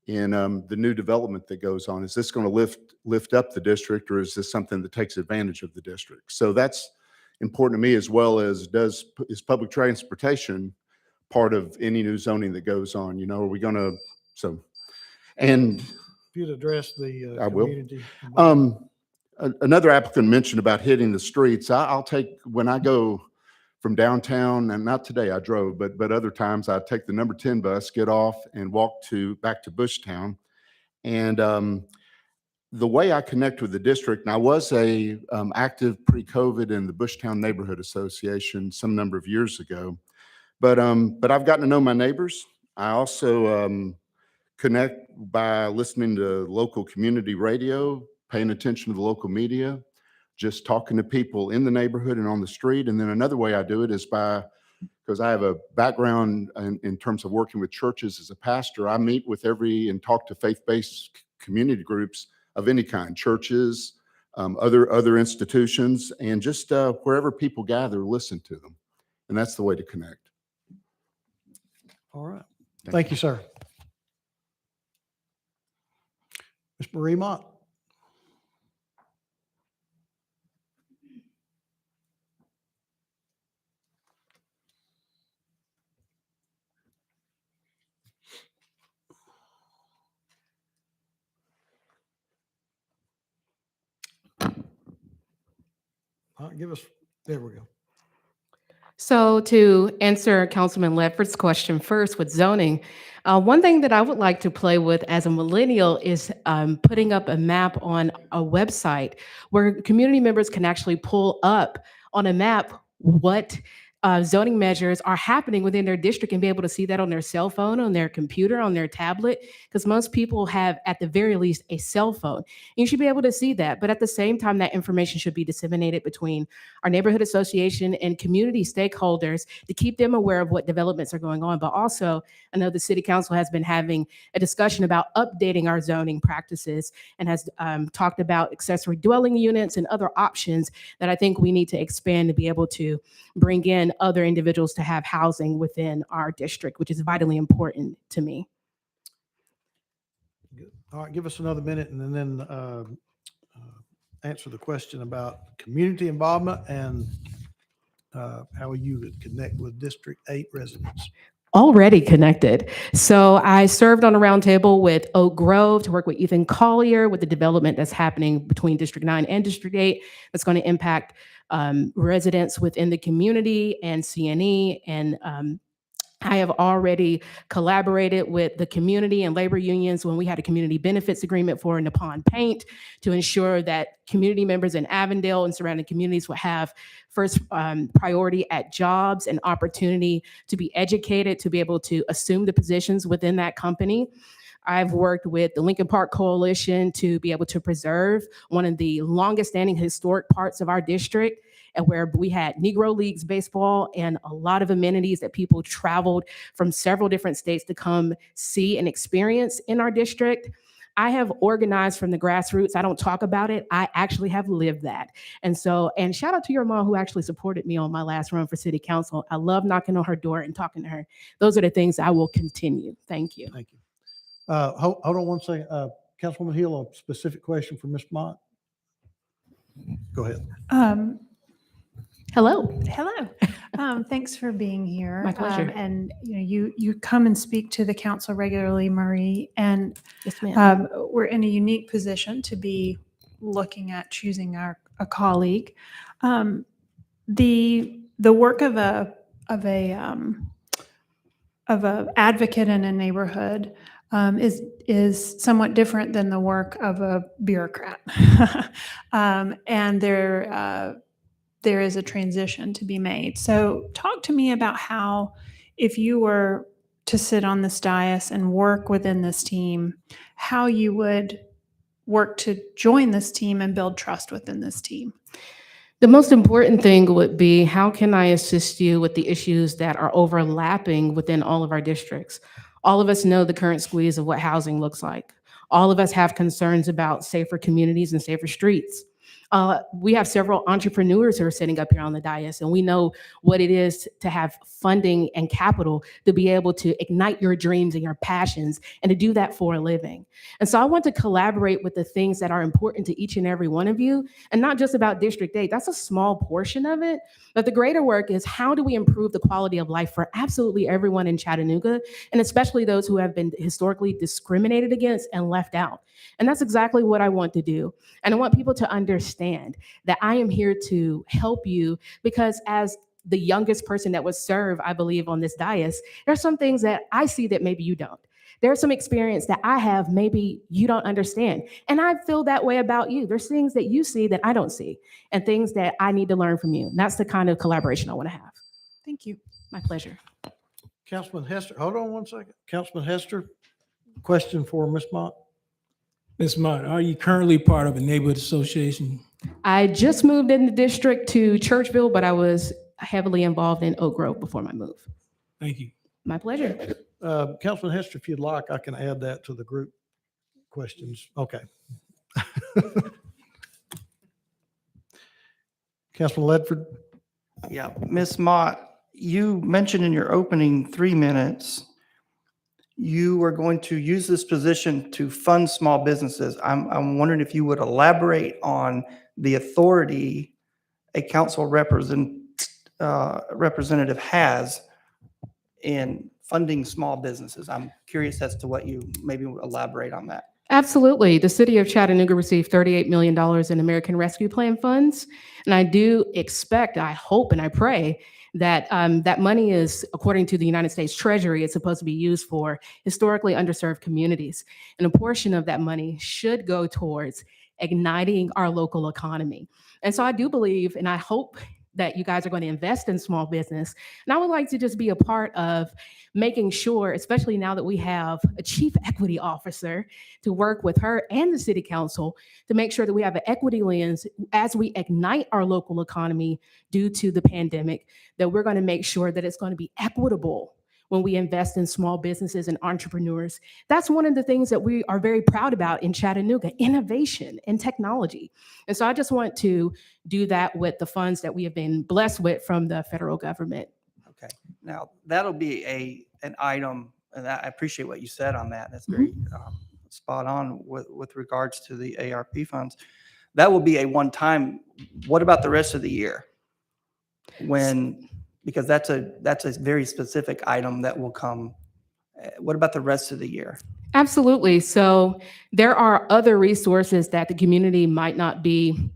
the new development that goes on? Is this going to lift up the district, or is this something that takes advantage of the district? So that's important to me, as well as is public transportation part of any new zoning that goes on? You know, are we going to, and If you'd address the I will. community. Another applicant mentioned about hitting the streets. I'll take, when I go from downtown, and not today, I drove, but other times I take the number 10 bus, get off and walk back to Bushtown. And the way I connect with the district, and I was active pre-COVID in the Bushtown Neighborhood Association some number of years ago, but I've gotten to know my neighbors. I also connect by listening to local community radio, paying attention to the local media, just talking to people in the neighborhood and on the street. And then another way I do it is because I have a background in terms of working with churches as a pastor, I meet with and talk to faith-based community groups of any kind, churches, other institutions, and just wherever people gather, listen to them. And that's the way to connect. All right. Thank you, sir. Ms. Marie Mott. There we go. So to answer Councilman Ledford's question first with zoning, one thing that I would like to play with as a millennial is putting up a map on a website where community members can actually pull up on a map what zoning measures are happening within their district and be able to see that on their cell phone, on their computer, on their tablet, because most people have, at the very least, a cell phone. You should be able to see that. But at the same time, that information should be disseminated between our neighborhood association and community stakeholders to keep them aware of what developments are going on. But also, I know the city council has been having a discussion about updating our zoning practices and has talked about accessory dwelling units and other options that I think we need to expand to be able to bring in other individuals to have housing within our district, which is vitally important to me. All right, give us another minute and then answer the question about community involvement and how you would connect with District 8 residents. already connected. So I served on a roundtable with Oak Grove to work with Ethan Collier with the development that's happening between District 9 and District 8 that's going to impact residents within the community and CNE. And I have already collaborated with the community and labor unions when we had a community benefits agreement for Nippon Paint to ensure that community members in Avondale and surrounding communities would have first priority at jobs and opportunity to be educated, to be able to assume the positions within that company. I've worked with the Lincoln Park Coalition to be able to preserve one of the longest standing historic parts of our district, and where we had Negro Leagues baseball and a lot of amenities that people traveled from several different states to come see and experience in our district. I have organized from the grassroots. I don't talk about it. I actually have lived that. And shout out to your mom who actually supported me on my last run for city council. I love knocking on her door and talking to her. Those are the things I will continue. Thank you. Thank you. Hold on one second. Councilwoman Hill, a specific question for Ms. Mott. Go ahead. Hello. Hello. Thanks for being here. My pleasure. And you come and speak to the council regularly, Marie, and Yes, ma'am. we're in a unique position to be looking at choosing a colleague. The work of a advocate in a neighborhood is somewhat different than the work of a bureaucrat, and there is a transition to be made. So talk to me about how, if you were to sit on this dais and work within this team, how you would work to join this team and build trust within this team. The most important thing would be, how can I assist you with the issues that are overlapping within all of our districts? All of us know the current squeeze of what housing looks like. All of us have concerns about safer communities and safer streets. We have several entrepreneurs who are sitting up here on the dais, and we know what it is to have funding and capital to be able to ignite your dreams and your passions and to do that for a living. And so I want to collaborate with the things that are important to each and every one of you, and not just about District 8. That's a small portion of it, but the greater work is, how do we improve the quality of life for absolutely everyone in Chattanooga, and especially those who have been historically discriminated against and left out. And that's exactly what I want to do. And I want people to understand that I am here to help you, because as the youngest person that would serve, I believe, on this dais, there are some things that I see that maybe you don't. There's some experience that I have maybe you don't understand. And I feel that way about you. There's things that you see that I don't see, and things that I need to learn from you. And that's the kind of collaboration I want to have. Thank you. My pleasure. Councilman Hester, hold on one second. Councilman Hester, question for Ms. Mott. Ms. Mott, are you currently part of a neighborhood association? I just moved in the district to Churchville, but I was heavily involved in Oak Grove before my move. Thank you. My pleasure. Councilman Hester, if you'd like, I can add that to the group questions. Okay. Councilman Ledford. Yeah, Ms. Mott, you mentioned in your opening 3 minutes, you were going to use this position to fund small businesses. I'm wondering if you would elaborate on the authority a council representative has in funding small businesses. I'm curious as to what you maybe elaborate on that. Absolutely. The city of Chattanooga received $38 million in American Rescue Plan funds. And I do expect, I hope, and I pray that that money is, according to the United States Treasury, it's supposed to be used for historically underserved communities. And a portion of that money should go towards igniting our local economy. And so I do believe, and I hope that you guys are going to invest in small business. And I would like to just be a part of making sure, especially now that we have a chief equity officer, to work with her and the city council to make sure that we have an equity lens as we ignite our local economy due to the pandemic, that we're going to make sure that it's going to be equitable when we invest in small businesses and entrepreneurs. That's one of the things that we are very proud about in Chattanooga, innovation and technology. And so I just want to do that with the funds that we have been blessed with from the federal government. Okay, now that'll be an item, and I appreciate what you said on that. That's very spot on with regards to the ARP funds. That will be a one-time. What about the rest of the year? When Because that's a very specific item that will come. What about the rest of the year? Absolutely. So there are other resources that the community might not be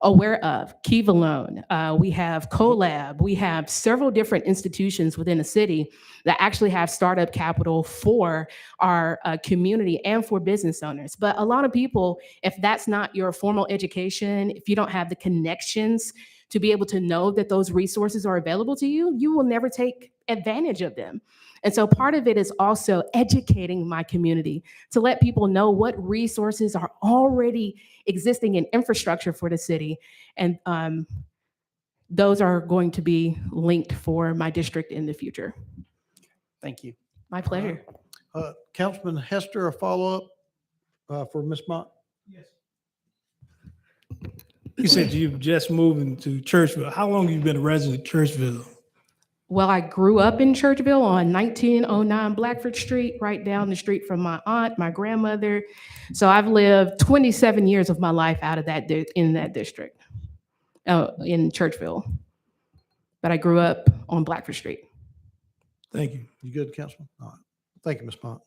aware of. Kiva Loan, we have CoLab, we have several different institutions within the city that actually have startup capital for our community and for business owners. But a lot of people, if that's not your formal education, if you don't have the connections to be able to know that those resources are available to you, you will never take advantage of them. And so part of it is also educating my community to let people know what resources are already existing in infrastructure for the city. And those are going to be linked for my district in the future. Thank you. My pleasure. Councilman Hester, a follow-up for Ms. Mott? Yes. You said you've just moved into Churchville. How long have you been a resident of Churchville? Well, I grew up in Churchville on 1909 Blackford Street, right down the street from my aunt, my grandmother. So I've lived 27 years of my life out of that in that district, in Churchville. But I grew up on Blackford Street. Thank you. You good, Councilman? All right. Thank you, Ms. Mott.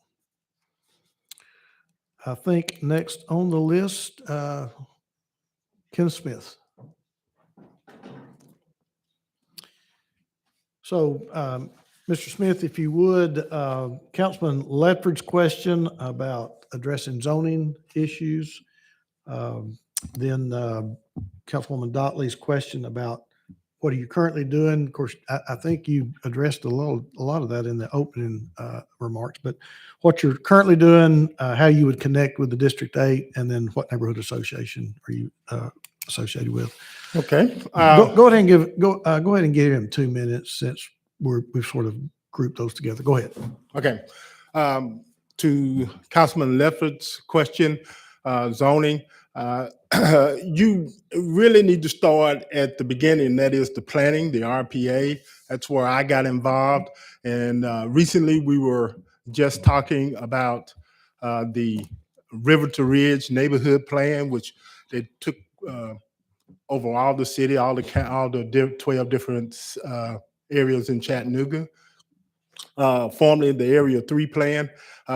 I think next on the list, Ken Smith. So, Mr. Smith, if you would, Councilman Ledford's question about addressing zoning issues, then Councilwoman Dotley's question about what are you currently doing? Of course, I think you addressed a lot of that in the opening remarks, but what you're currently doing, how you would connect with the District 8, and then what neighborhood association are you associated with? Okay. Go ahead and give him 2 minutes since we've sort of grouped those together. Go ahead. Okay. To Councilman Lefford's question, zoning, you really need to start at the beginning. That is the planning, the RPA. That's where I got involved. And recently we were just talking about the River to Ridge neighborhood plan, which they took over all the city, all the 12 different areas in Chattanooga, formerly the Area 3 plan.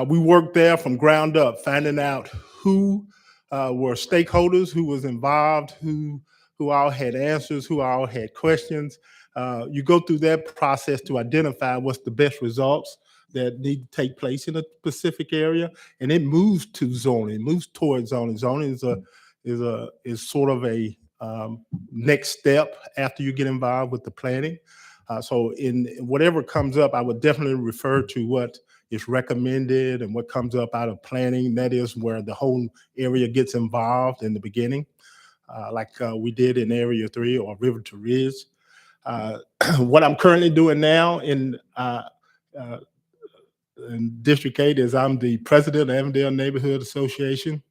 We worked there from ground up, finding out who were stakeholders, who was involved, who all had answers, who all had questions. You go through that process to identify what's the best results that need to take place in a specific area, and it moves to zoning, moves towards zoning. Zoning is sort of a next step after you get involved with the planning. So in whatever comes up, I would definitely refer to what is recommended and what comes up out of planning. That is where the whole area gets involved in the beginning, like we did in Area 3 or River to Ridge. What I'm currently doing now in District 8 is I'm the president of Avondale Neighborhood Association.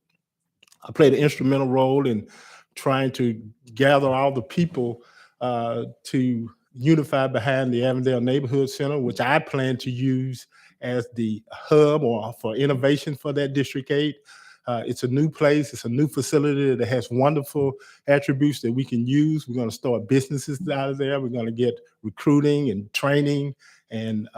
I played an instrumental role in trying to gather all the people to unify behind the Avondale Neighborhood Center, which I plan to use as the hub or for innovation for that District 8. It's a new place. It's a new facility that has wonderful attributes that we can use. We're going to start businesses out of there. We're going to get recruiting and training and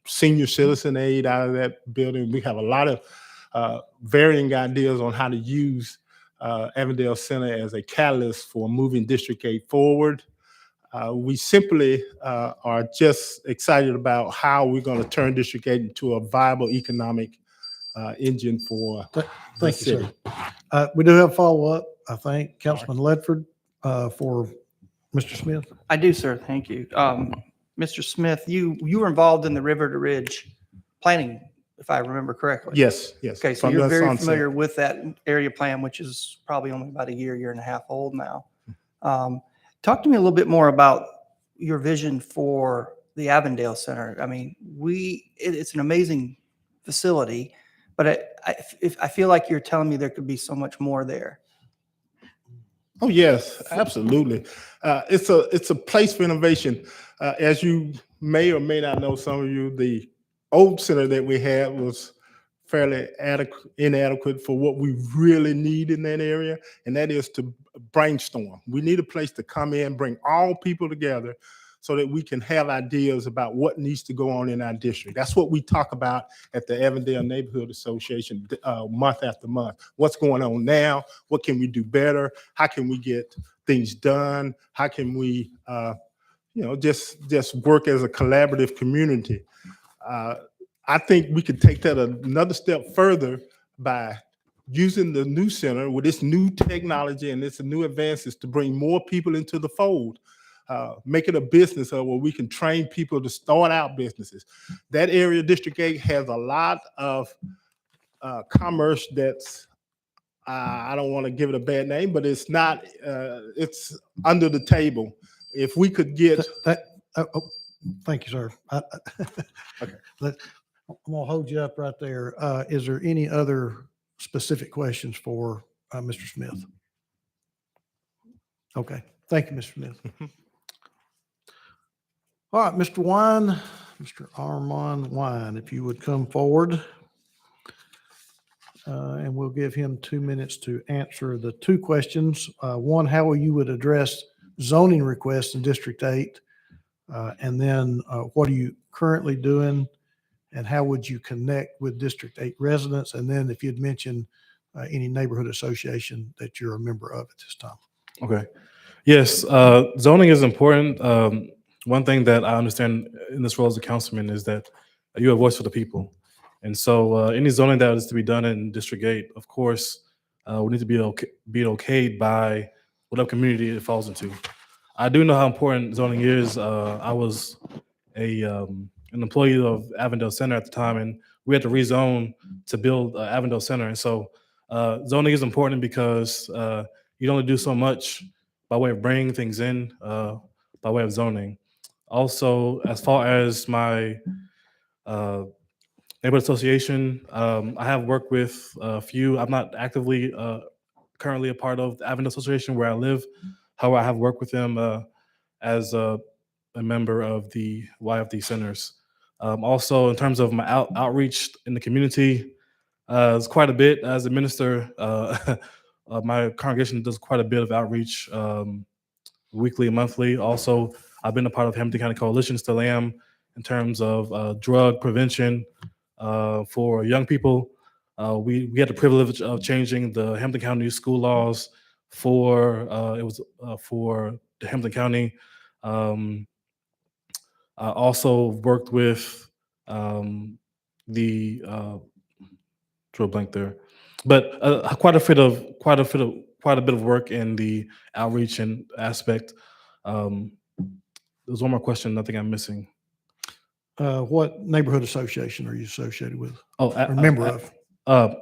senior citizen aid out of that building. We have a lot of varying ideas on how to use Avondale Center as a catalyst for moving District 8 forward. We simply are just excited about how we're going to turn District 8 into a viable economic engine for the city. Sir. We do have a follow-up, I think. Councilman Ledford for Mr. Smith. I do, sir. Thank you. Mr. Smith, you were involved in the River to Ridge planning, if I remember correctly. Yes, yes. Okay, so From you're the very sunset. familiar with that area plan, which is probably only about a year and a half old now. Talk to me a little bit more about your vision for the Avondale Center. I mean, it's an amazing facility, but I feel like you're telling me there could be so much more there. Oh, yes, absolutely. It's a place for innovation. As you may or may not know, some of you, the old center that we had was fairly inadequate for what we really need in that area, and that is to brainstorm. We need a place to come in, bring all people together so that we can have ideas about what needs to go on in our district. That's what we talk about at the Avondale Neighborhood Association month after month. What's going on now? What can we do better? How can we get things done? How can we just work as a collaborative community? I think we could take that another step further by using the new center with its new technology and its new advances to bring more people into the fold. Make it a business where we can train people to start out businesses. That area, District 8, has a lot of commerce that's, I don't want to give it a bad name, but it's not, it's under the table. If we could get. Thank you, sir. Okay. I'm gonna hold you up right there. Is there any other specific questions for Mr. Smith? Okay, thank you, Mr. Smith. All right, Mr. Wine, Mr. Armand Wine, if you would come forward. And we'll give him 2 minutes to answer the two questions. One, how you would address zoning requests in District 8? And then what are you currently doing? And how would you connect with District 8 residents? And then if you'd mention any neighborhood association that you're a member of at this time. Okay. Yes, zoning is important. One thing that I understand in this role as a councilman is that you have a voice for the people. And so any zoning that is to be done in District 8, of course, will need to be okayed by whatever community it falls into. I do know how important zoning is. I was an employee of Avondale Center at the time, and we had to rezone to build Avondale Center. And so zoning is important because you only do so much by way of bringing things in, by way of zoning. Also, as far as my neighborhood association, I have worked with a few. I'm not actively currently a part of the Avondale Association where I live. However, I have worked with them as a member of the YFD centers. Also, in terms of my outreach in the community, it's quite a bit. As a minister, my congregation does quite a bit of outreach weekly and monthly. Also, I've been a part of Hampton County Coalition, still am, in terms of drug prevention for young people. We had the privilege of changing the Hampton County school laws for the Hampton County. I also worked with the drew a blank there, but quite a bit of work in the outreach and aspect. There's one more question I think I'm missing. What neighborhood association are you associated with? Oh, Or member of?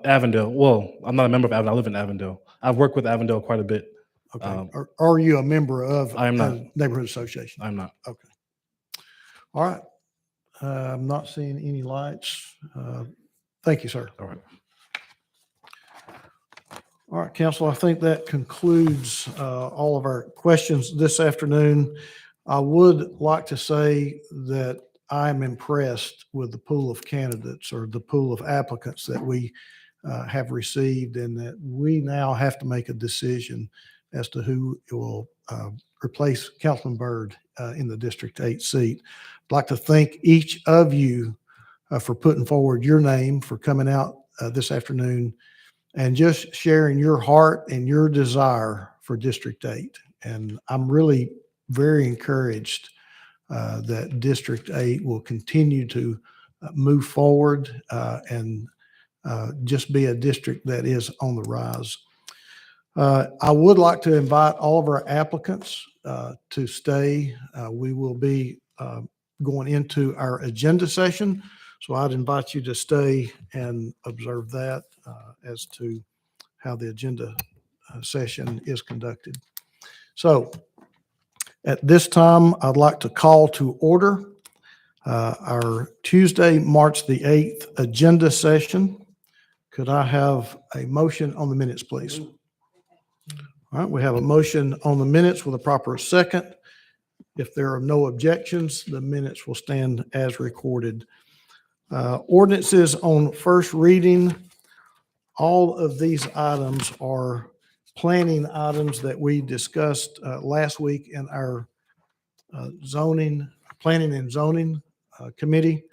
Avondale. Well, I'm not a member of Avondale. I live in Avondale. I've worked with Avondale quite a bit. Okay. Are you a member of I am not. a neighborhood association? I'm not. Okay. All right. I'm not seeing any lights. Thank you, sir. All right. All right, council, I think that concludes all of our questions this afternoon. I would like to say that I'm impressed with the pool of candidates or the pool of applicants that we have received, and that we now have to make a decision as to who will replace Councilman Byrd in the District 8 seat. I'd like to thank each of you for putting forward your name, for coming out this afternoon and just sharing your heart and your desire for District 8. And I'm really very encouraged that District 8 will continue to move forward and just be a district that is on the rise. I would like to invite all of our applicants to stay. We will be going into our agenda session. So I'd invite you to stay and observe that as to how the agenda session is conducted. So at this time, I'd like to call to order our Tuesday, March the 8th agenda session. Could I have a motion on the minutes, please? All right, we have a motion on the minutes with a proper second. If there are no objections, the minutes will stand as recorded. Ordinances on first reading. All of these items are planning items that we discussed last week in our Planning and Zoning Committee.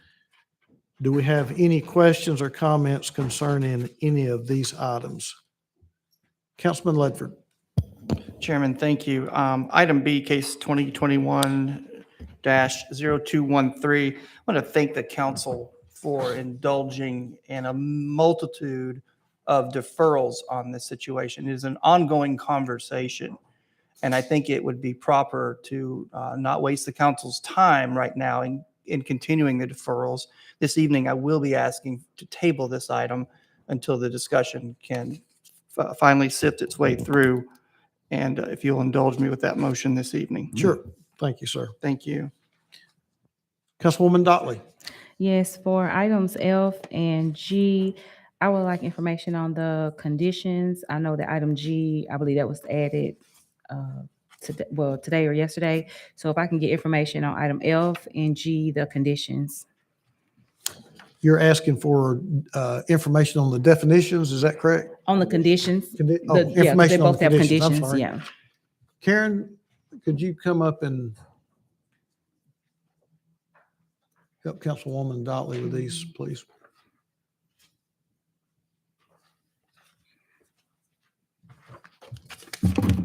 Do we have any questions or comments concerning any of these items? Councilman Ledford. Chairman, thank you. Item B, case 2021-0213. I want to thank the council for indulging in a multitude of deferrals on this situation. It is an ongoing conversation, and I think it would be proper to not waste the council's time right now in continuing the deferrals. This evening, I will be asking to table this item until the discussion can finally sift its way through. And if you'll indulge me with that motion this evening. Sure. Thank you, sir. Thank you. Councilwoman Dotley. Yes, for items F and G, I would like information on the conditions. I know that item G, I believe that was added today or yesterday. So if I can get information on item F and G, the conditions. You're asking for information on the definitions, is that correct? On the conditions. Yeah, 'cause they Information on both have conditions, I'm conditions, sorry. yeah. Karen, could you come up and help Councilwoman Dotley with these, please?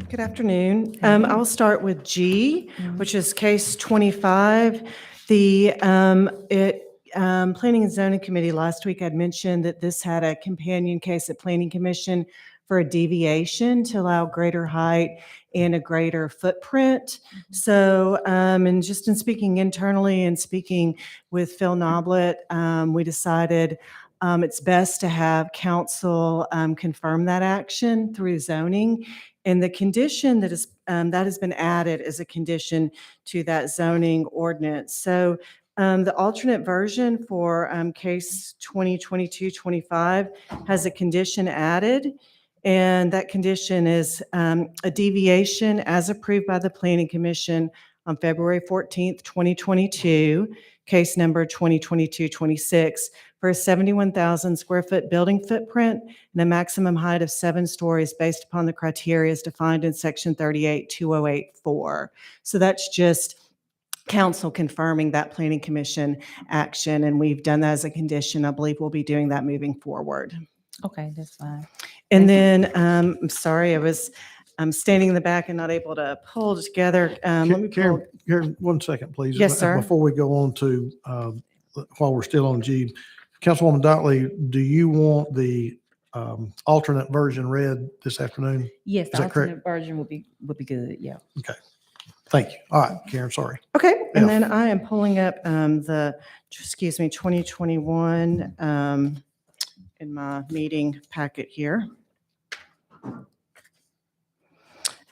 Good afternoon. I will start with G, which is case 25. The Planning and Zoning Committee last week had mentioned that this had a companion case at Planning Commission for a deviation to allow greater height and a greater footprint. So, and just in speaking internally and speaking with Phil Noblet, we decided it's best to have council confirm that action through zoning. And the condition that has been added as a condition to that zoning ordinance. So the alternate version for case 2022-25 has a condition added. And that condition is a deviation as approved by the Planning Commission on February 14th, 2022, case number 2022-26, for a 71,000 square foot building footprint and a maximum height of 7 stories based upon the criteria as defined in section 38-2084. So that's just council confirming that Planning Commission action, and we've done that as a condition. I believe we'll be doing that moving forward. Okay, that's fine. And then, I'm sorry, I'm standing in the back and not able to pull together. Let me pull. Karen, 1 second, please. Yes, sir. Before we go on to, while we're still on G, Councilwoman Dotley, do you want the alternate version read this afternoon? Yes, Is the that correct? alternate version would be good, yeah. Okay. Thank you. All right, Karen, sorry. Okay, and Yeah. then I am pulling up 2021 in my meeting packet here.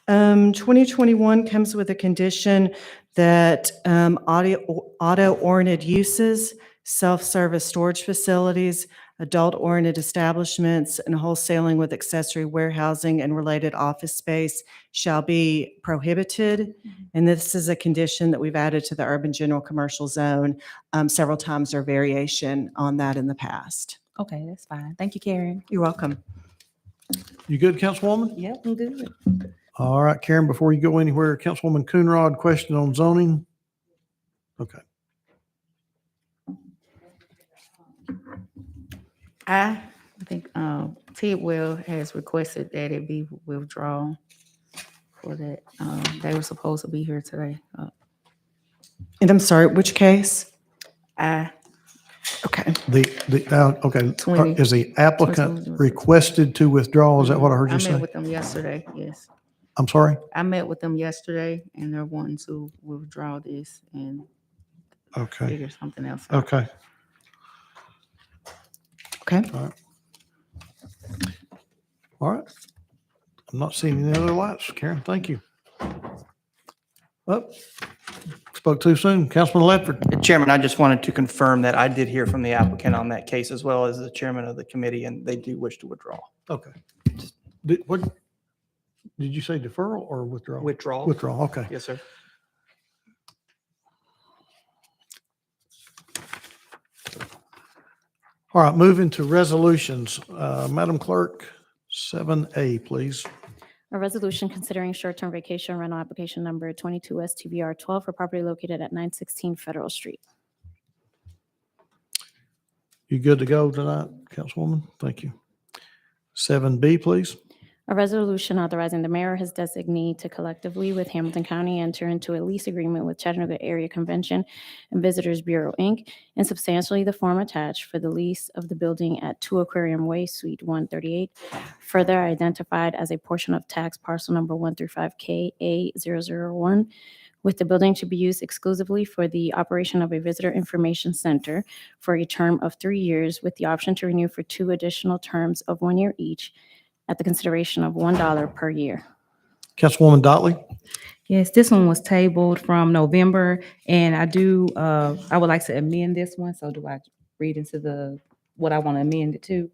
2021 comes with a condition that auto-oriented uses, self-service storage facilities, adult-oriented establishments, and wholesaling with accessory warehousing and related office space shall be prohibited. And this is a condition that we've added to the urban general commercial zone several times or variation on that in the past. Okay, that's fine. Thank you, Karen. You're welcome. You good, Councilwoman? Yep, I'm good. All right, Karen, before you go anywhere, Councilwoman Coonrod, question on zoning? Okay. I think Tidwell has requested that it be withdrawn for that. They were supposed to be here today. And I'm sorry, which case? I Okay. Okay. 20. Is the applicant requested to withdraw? Is that what I heard you met say? with them yesterday, yes. I'm sorry? I met with them yesterday and they're wanting to withdraw this and Okay. figure something else out. Okay. Okay. All right. All right. I'm not seeing any other lights. Karen, thank you. Oh, spoke too soon. Councilman Ledford. Chairman, I just wanted to confirm that I did hear from the applicant on that case as well as the chairman of the committee, and they do wish to withdraw. Okay. Did you say deferral or withdrawal? Withdrawal? Withdrawal, okay. Yes, sir. All right, moving to resolutions. Madam Clerk, 7A, please. A resolution considering short-term vacation rental application number 22 STVR 12 for property located at 916 Federal Street. You good to go tonight, Councilwoman? Thank you. 7B, please. A resolution authorizing the mayor or his designee to collectively with Hamilton County enter into a lease agreement with Chattanooga Area Convention and Visitors Bureau, Inc., in substantially the form attached for the lease of the building at 2 Aquarium Way, Suite 138, further identified as a portion of tax parcel number 135KA001, with the building to be used exclusively for the operation of a visitor information center for a term of 3 years, with the option to renew for 2 additional terms of 1 year each, at the consideration of $1 per year. Councilwoman Dotley? Yes, this one was tabled from November, and I would like to amend this one. So do I read into what I want to amend it to?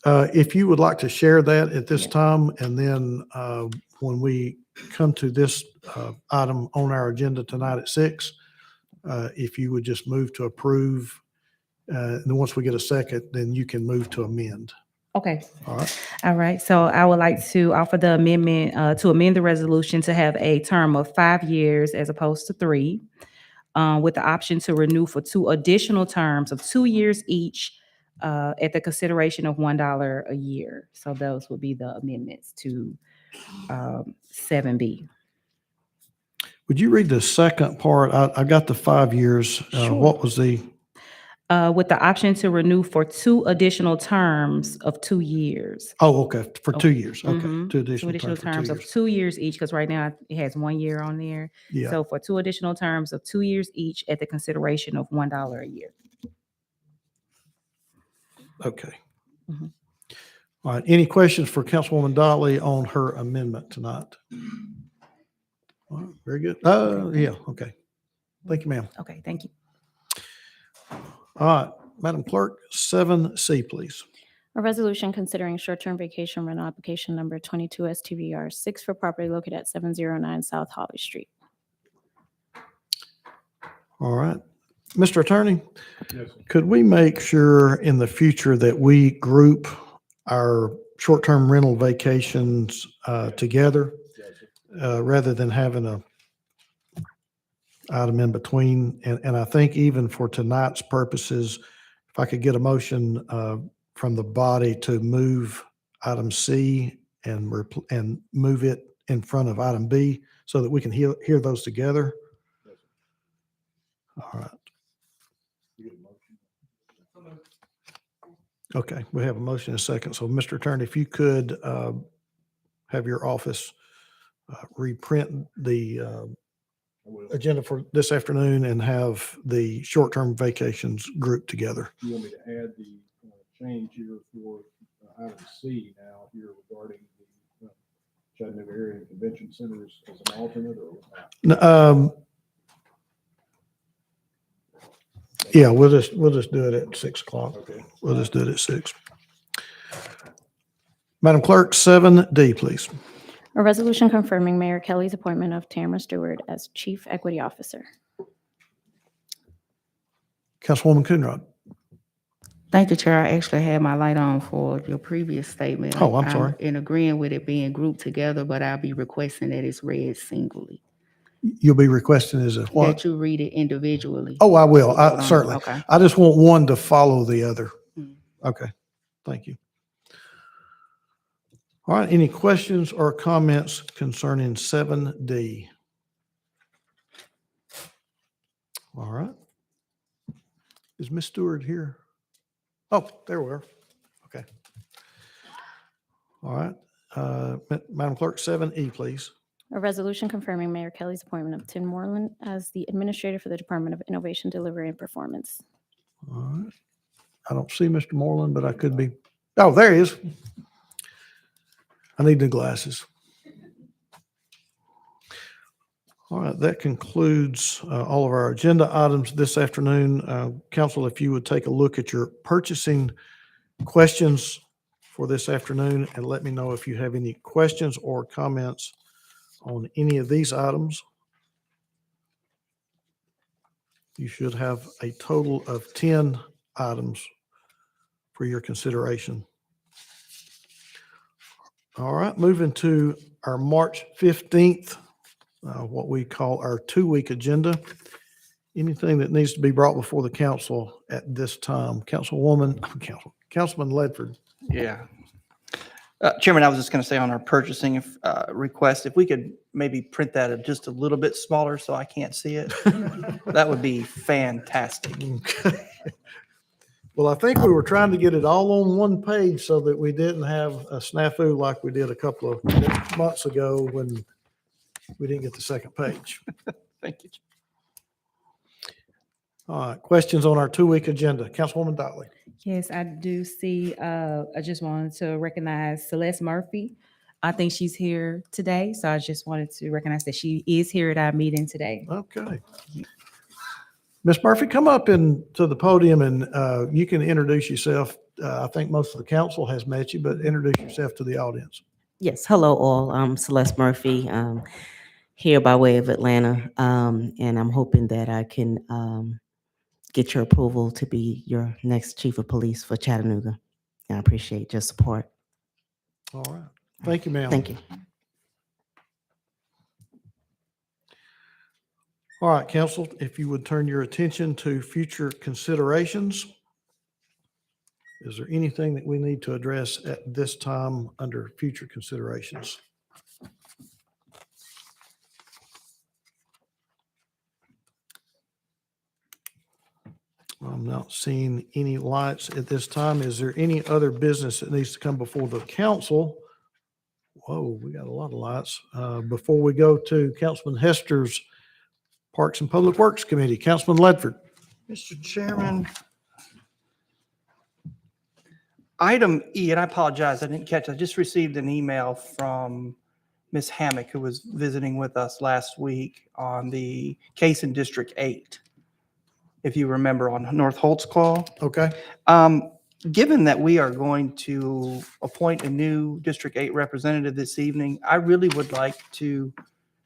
If you would like to share that at this Yeah. time, and then when we come to this item on our agenda tonight at 6, if you would just move to approve, and then once we get a second, then you can move to amend. Okay. All right. All right. So I would like to offer the amendment to amend the resolution to have a term of 5 years as opposed to 3, with the option to renew for 2 additional terms of 2 years each, at the consideration of $1 a year. So those would be the amendments to 7B. Would you read the second part? I got the 5 years. Sure. What was the? With the option to renew for 2 additional terms of 2 years. Oh, okay, for 2 years. Okay, Mhm. 2 Two additional additional terms for 2 terms of years. 2 years each, because right now it has 1 year on there. Yeah, So for 2 additional terms of 2 years each at the consideration of $1 a year. okay. Mhm. All right, any questions for Councilwoman Dotley on her amendment tonight? All right, very good. Yeah, okay. Thank you, ma'am. Okay, thank you. All right, Madam Clerk, 7C, please. A resolution considering short-term vacation rental application number 22 STVR 6 for property located at 709 South Holly Street. All right. Mr. Attorney, Yes, sir. could we make sure in the future that we group our short-term rental vacations together rather than having a item in between? And I think even for tonight's purposes, if I could get a motion from the body to move item C and move it in front of item B so that we can hear those together. All right. Okay, we have a motion and a second. So, Mr. Attorney, if you could have your office reprint the agenda for this afternoon and have the short-term vacations grouped together. You want me to add the change here for item C now here regarding the Chattanooga Area Convention Centers as an alternate or not? Yeah, we'll just do it at 6 o'clock. Okay. We'll just do it at 6. Madam Clerk, 7D, please. A resolution confirming Mayor Kelly's appointment of Tamara Stewart as Chief Equity Officer. Councilwoman Coonrod. Thank you, Chair. I actually had my light on for your previous statement. Oh, I'm sorry. In agreeing with it being grouped together, but I'll be requesting that it's read singly. You'll be requesting as a what? That you read it individually. Oh, I will. Certainly. Okay. I just want one to follow the other. Mm. Okay, thank you. All right, any questions or comments concerning 7D? All right. Is Ms. Stewart here? Oh, there we are. Okay. All right. Madam Clerk, 7E, please. A resolution confirming Mayor Kelly's appointment of Tim Moreland as the Administrator for the Department of Innovation, Delivery, and Performance. All right. I don't see Mr. Moreland, but I could be. Oh, there he is. I need new glasses. All right, that concludes all of our agenda items this afternoon. Council, if you would take a look at your purchasing questions for this afternoon and let me know if you have any questions or comments on any of these items. You should have a total of 10 items for your consideration. All right, moving to our March 15th, what we call our 2-week agenda. Anything that needs to be brought before the council at this time? Councilman Ledford. Yeah. Chairman, I was just going to say on our purchasing request, if we could maybe print that just a little bit smaller so I can't see it, that would be fantastic. Okay. Well, I think we were trying to get it all on one page so that we didn't have a snafu like we did a couple of months ago when we didn't get the second page. Thank you. All right, questions on our 2-week agenda. Councilwoman Dotley. Yes, I do see, I just wanted to recognize Celeste Murphy. I think she's here today, so I just wanted to recognize that she is here at our meeting today. Okay. Ms. Murphy, come up to the podium and you can introduce yourself. I think most of the council has met you, but introduce yourself to the audience. Yes, hello all. I'm Celeste Murphy, here by way of Atlanta, and I'm hoping that I can get your approval to be your next chief of police for Chattanooga. And I appreciate your support. All right. Thank you, ma'am. Thank you. All right, council, if you would turn your attention to future considerations. Is there anything that we need to address at this time under future considerations? I'm not seeing any lights at this time. Is there any other business that needs to come before the council? Whoa, we got a lot of lights. Before we go to Councilman Hester's Parks and Public Works Committee, Councilman Ledford. Mr. Chairman, item E, and I apologize, I didn't catch, I just received an email from Ms. Hammock, who was visiting with us last week on the case in District 8. If you remember, on North Holtzclaw. Okay. Given that we are going to appoint a new District 8 representative this evening, I really would like to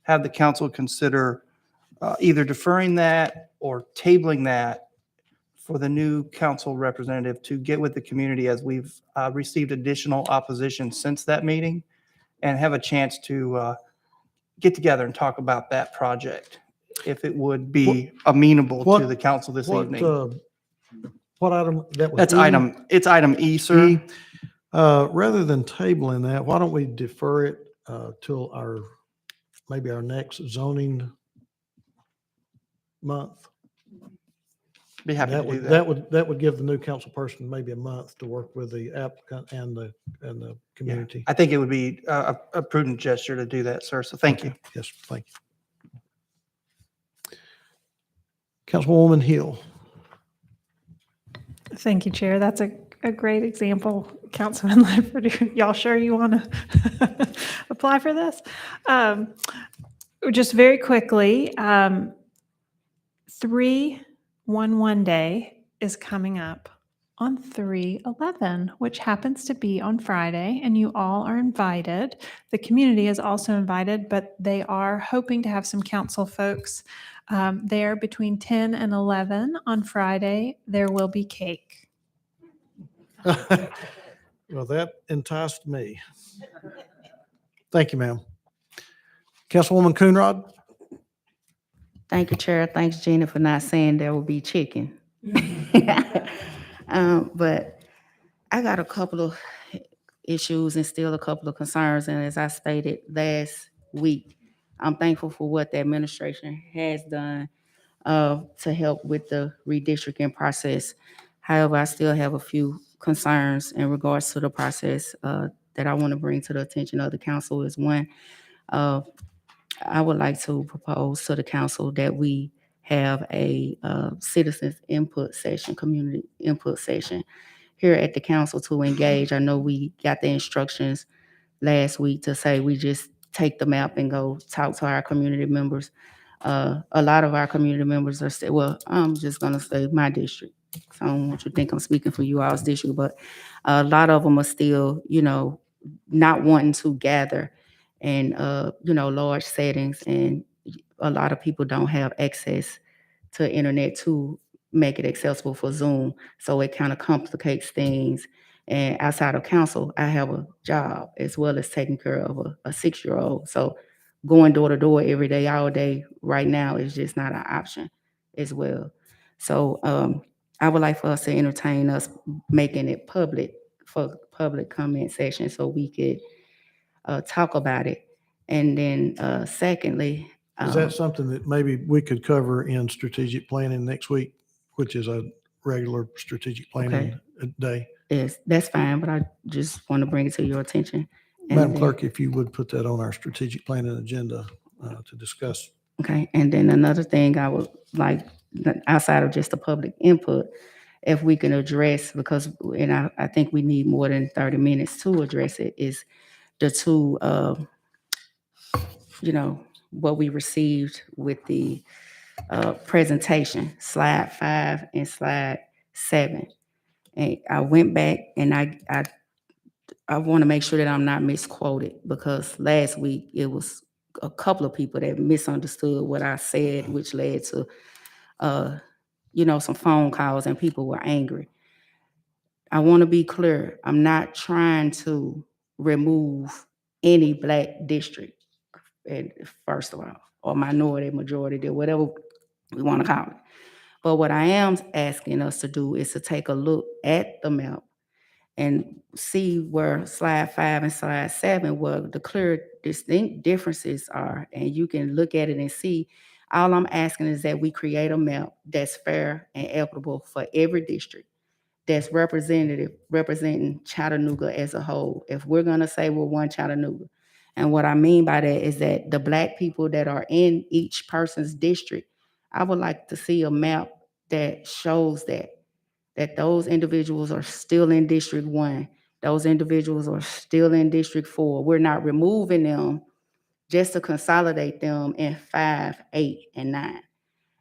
have the council consider either deferring that or tabling that for the new council representative to get with the community, as we've received additional opposition since that meeting, and have a chance to get together and talk about that project, if it would be amenable to the council this evening. What item? That was That's E? it's item E, sir. E. Rather than tabling that, why don't we defer it till maybe our next zoning month? Be happy to do that. That would give the new council person maybe a month to work with the applicant and the community. I think it would be a prudent gesture to do that, sir. So thank you. Yes, thank you. Councilwoman Hill. Thank you, Chair. That's a great example, Councilman Ledford. Y'all sure you want to apply for this? Just very quickly, 3/11 Day is coming up on 3/11, which happens to be on Friday, and you all are invited. The community is also invited, but they are hoping to have some council folks there between 10 and 11 on Friday. There will be cake. Well, that enticed me. Thank you, ma'am. Councilwoman Coonrod. Thank you, Chair. Thanks, Gina, for not saying there will be chicken. But I got a couple of issues and still a couple of concerns. And as I stated last week, I'm thankful for what the administration has done to help with the redistricting process. However, I still have a few concerns in regards to the process that I want to bring to the attention of the council. Is one, I would like to propose to the council that we have a citizens input session, community input session here at the council to engage. I know we got the instructions last week to say we just take the map and go talk to our community members. A lot of our community members are still, well, I'm just gonna say my district. So I don't want you to think I'm speaking for you all's district, but a lot of them are still, not wanting to gather in, large settings, and a lot of people don't have access to internet to make it accessible for Zoom. So it kind of complicates things. And outside of council, I have a job as well as taking care of a 6-year-old. So going door to door every day, all day, right now is just not an option as well. So I would like for us to entertain us making it public for public comment session so we could talk about it. And then secondly, Is that something that maybe we could cover in strategic planning next week, which is a regular strategic planning day? yes, that's fine, but I just want to bring it to your attention. And Madam then- Clerk, if you would put that on our strategic planning agenda to discuss. Okay, and then another thing I would like, outside of just the public input, if we can address, because, and I think we need more than 30 minutes to address it, is the two, what we received with the presentation, slide 5 and slide 7. And I went back and I want to make sure that I'm not misquoted, because last week it was a couple of people that misunderstood what I said, which led to, some phone calls and people were angry. I want to be clear. I'm not trying to remove any Black district, first of all, or minority, majority, whatever we want to call it. But what I am asking us to do is to take a look at the map and see where slide 5 and slide 7, where the clear distinct differences are, and you can look at it and see. All I'm asking is that we create a map that's fair and equitable for every district, that's representing Chattanooga as a whole. If we're gonna say we're one Chattanooga, and what I mean by that is that the Black people that are in each person's district, I would like to see a map that shows that those individuals are still in District 1. Those individuals are still in District 4. We're not removing them just to consolidate them in 5, 8, and 9.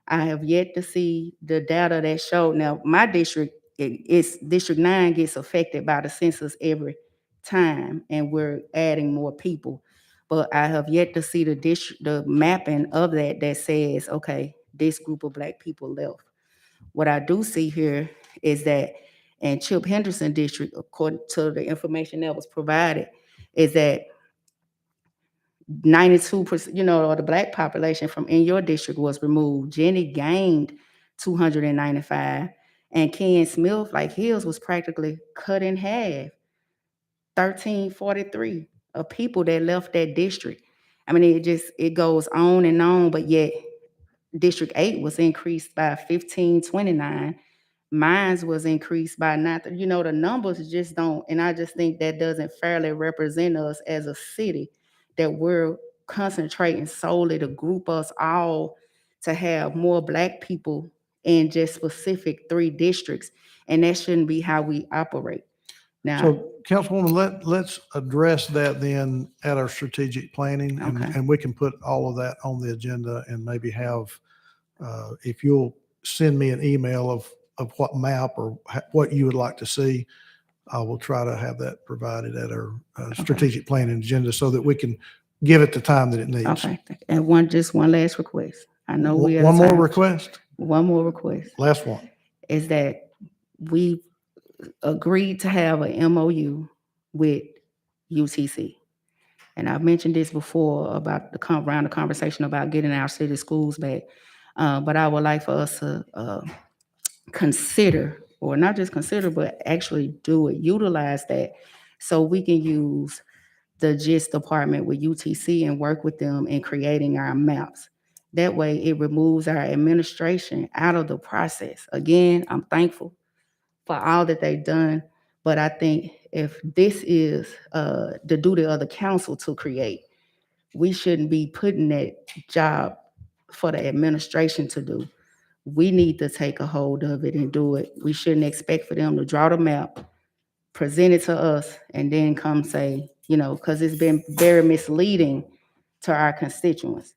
I have yet to see the data that showed. Now, my district, it's District 9 gets affected by the census every time, and we're adding more people. But I have yet to see the mapping of that says, okay, this group of Black people left. What I do see here is that in Chip Henderson district, according to the information that was provided, is that 92%, of the Black population from in your district was removed. Jenny gained 295, and Ken Smith, like his, was practically cut in half. 1343 of people that left that district. I mean, it goes on and on, but yet District 8 was increased by 1529. Mines was increased by 9. The numbers just don't, and I just think that doesn't fairly represent us as a city, that we're concentrating solely to group us all to have more Black people in just specific 3 districts, and that shouldn't be how we operate. Now, So Councilwoman, let's address that then at our strategic planning, Okay. and we can put all of that on the agenda and maybe have, if you'll send me an email of what map or what you would like to see, I will try to have that provided at our strategic planning agenda so that we can give it the time that it needs. okay, and one last request. I know we One more request? One more request Last one. is that we agreed to have a MOU with UTC. And I've mentioned this before about around the conversation about getting our city schools back. But I would like for us to consider, or not just consider, but actually do it, utilize that, so we can use the GIS department with UTC and work with them in creating our maps. That way it removes our administration out of the process. Again, I'm thankful for all that they've done, but I think if this is the duty of the council to create, we shouldn't be putting that job for the administration to do. We need to take a hold of it and do it. We shouldn't expect for them to draw the map, present it to us, and then come say, because it's been very misleading to our constituents.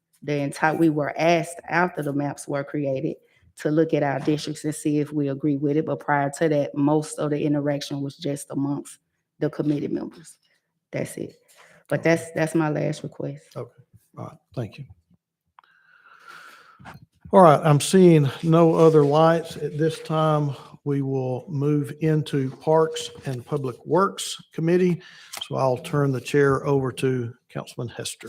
We were asked after the maps were created to look at our districts and see if we agree with it. But prior to that, most of the interaction was just amongst the committee members. That's it. But that's my last request. Okay. All right. Thank you. All right. I'm seeing no other lights at this time. we will move into Parks and Public Works Committee. So I'll turn the chair over to Councilman Hester.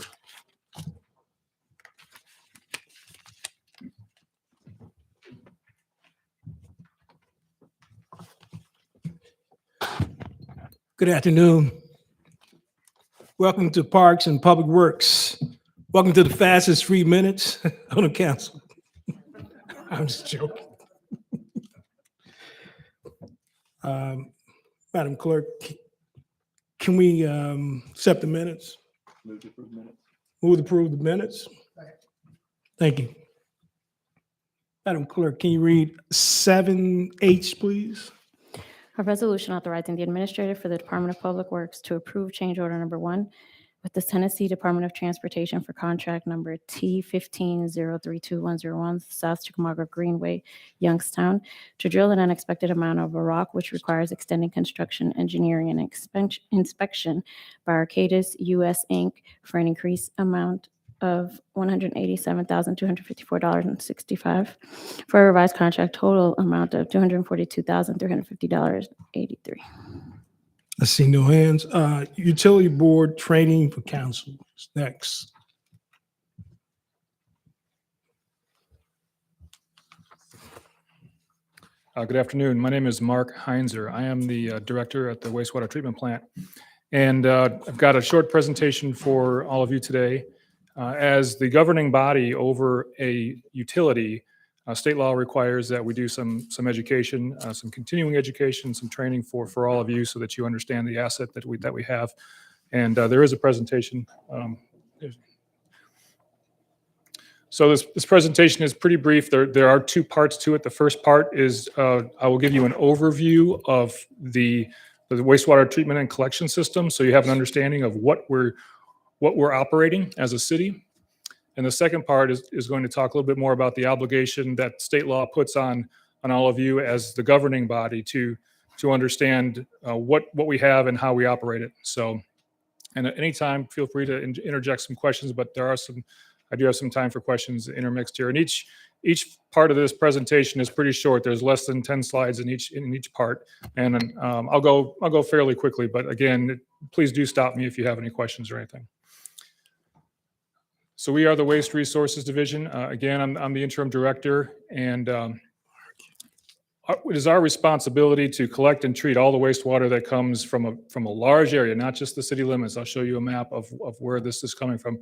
Good afternoon. Welcome to Parks and Public Works. Welcome to the fastest 3 minutes on the council. I'm just joking. Madam Clerk, can we accept the minutes? Move to approve minutes. Move to approve the minutes. Thank you. Madam Clerk, can you read 7H, please? A resolution authorizing the administrator for the Department of Public Works to approve change order number 1 with the Tennessee Department of Transportation for contract number T15032101 South Chickamauga Greenway, Youngstown, to drill an unexpected amount of a rock which requires extending construction, engineering, and inspection by Arcadis US Inc. for an increased amount of $187,254.65 for a revised contract total amount of $242,350.83. I see no hands. Utility Board Training for Council is next. Good afternoon. My name is Mark Heinzer. I am the director at the wastewater treatment plant. And I've got a short presentation for all of you today. As the governing body over a utility, state law requires that we do some education, some continuing education, some training for all of you so that you understand the asset that we have. And there is a presentation. So this presentation is pretty brief. There are 2 parts to it. The first part is I will give you an overview of the wastewater treatment and collection system, so you have an understanding of what we're operating as a city. And the second part is going to talk a little bit more about the obligation that state law puts on all of you as the governing body to understand what we have and how we operate it. So, and at any time, feel free to interject some questions, but I do have some time for questions intermixed here. And each part of this presentation is pretty short. There's less than 10 slides in each part. And I'll go fairly quickly, but again, please do stop me if you have any questions or anything. So we are the Waste Resources Division. Again, I'm the interim director, and it is our responsibility to collect and treat all the wastewater that comes from a large area, not just the city limits. I'll show you a map of where this is coming from,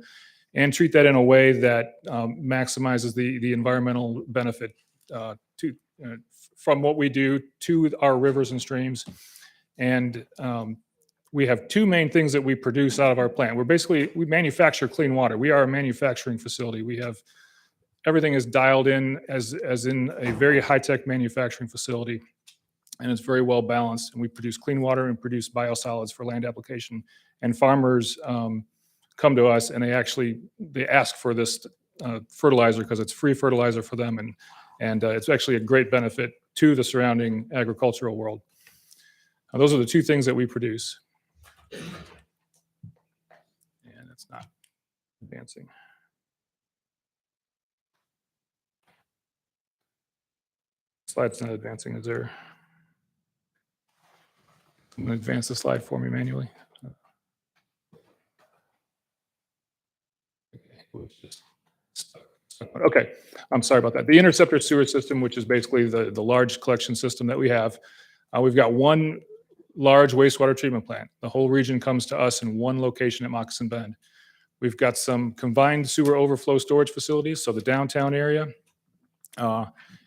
and treat that in a way that maximizes the environmental benefit from what we do to our rivers and streams. And we have 2 main things that we produce out of our plant. We manufacture clean water. We are a manufacturing facility. We have everything is dialed in as in a very high-tech manufacturing facility, and it's very well balanced. And we produce clean water and produce biosolids for land application. And farmers come to us and they ask for this fertilizer because it's free fertilizer for them, and it's actually a great benefit to the surrounding agricultural world. Those are the 2 things that we produce. And it's not advancing. Slide's not advancing, is there? I'm going to advance the slide for me manually. Okay, I'm sorry about that. The Interceptor sewer system, which is basically the large collection system that we have, we've got 1 large wastewater treatment plant. The whole region comes to us in 1 location at Moccasin Bend. We've got some combined sewer overflow storage facilities. So the downtown area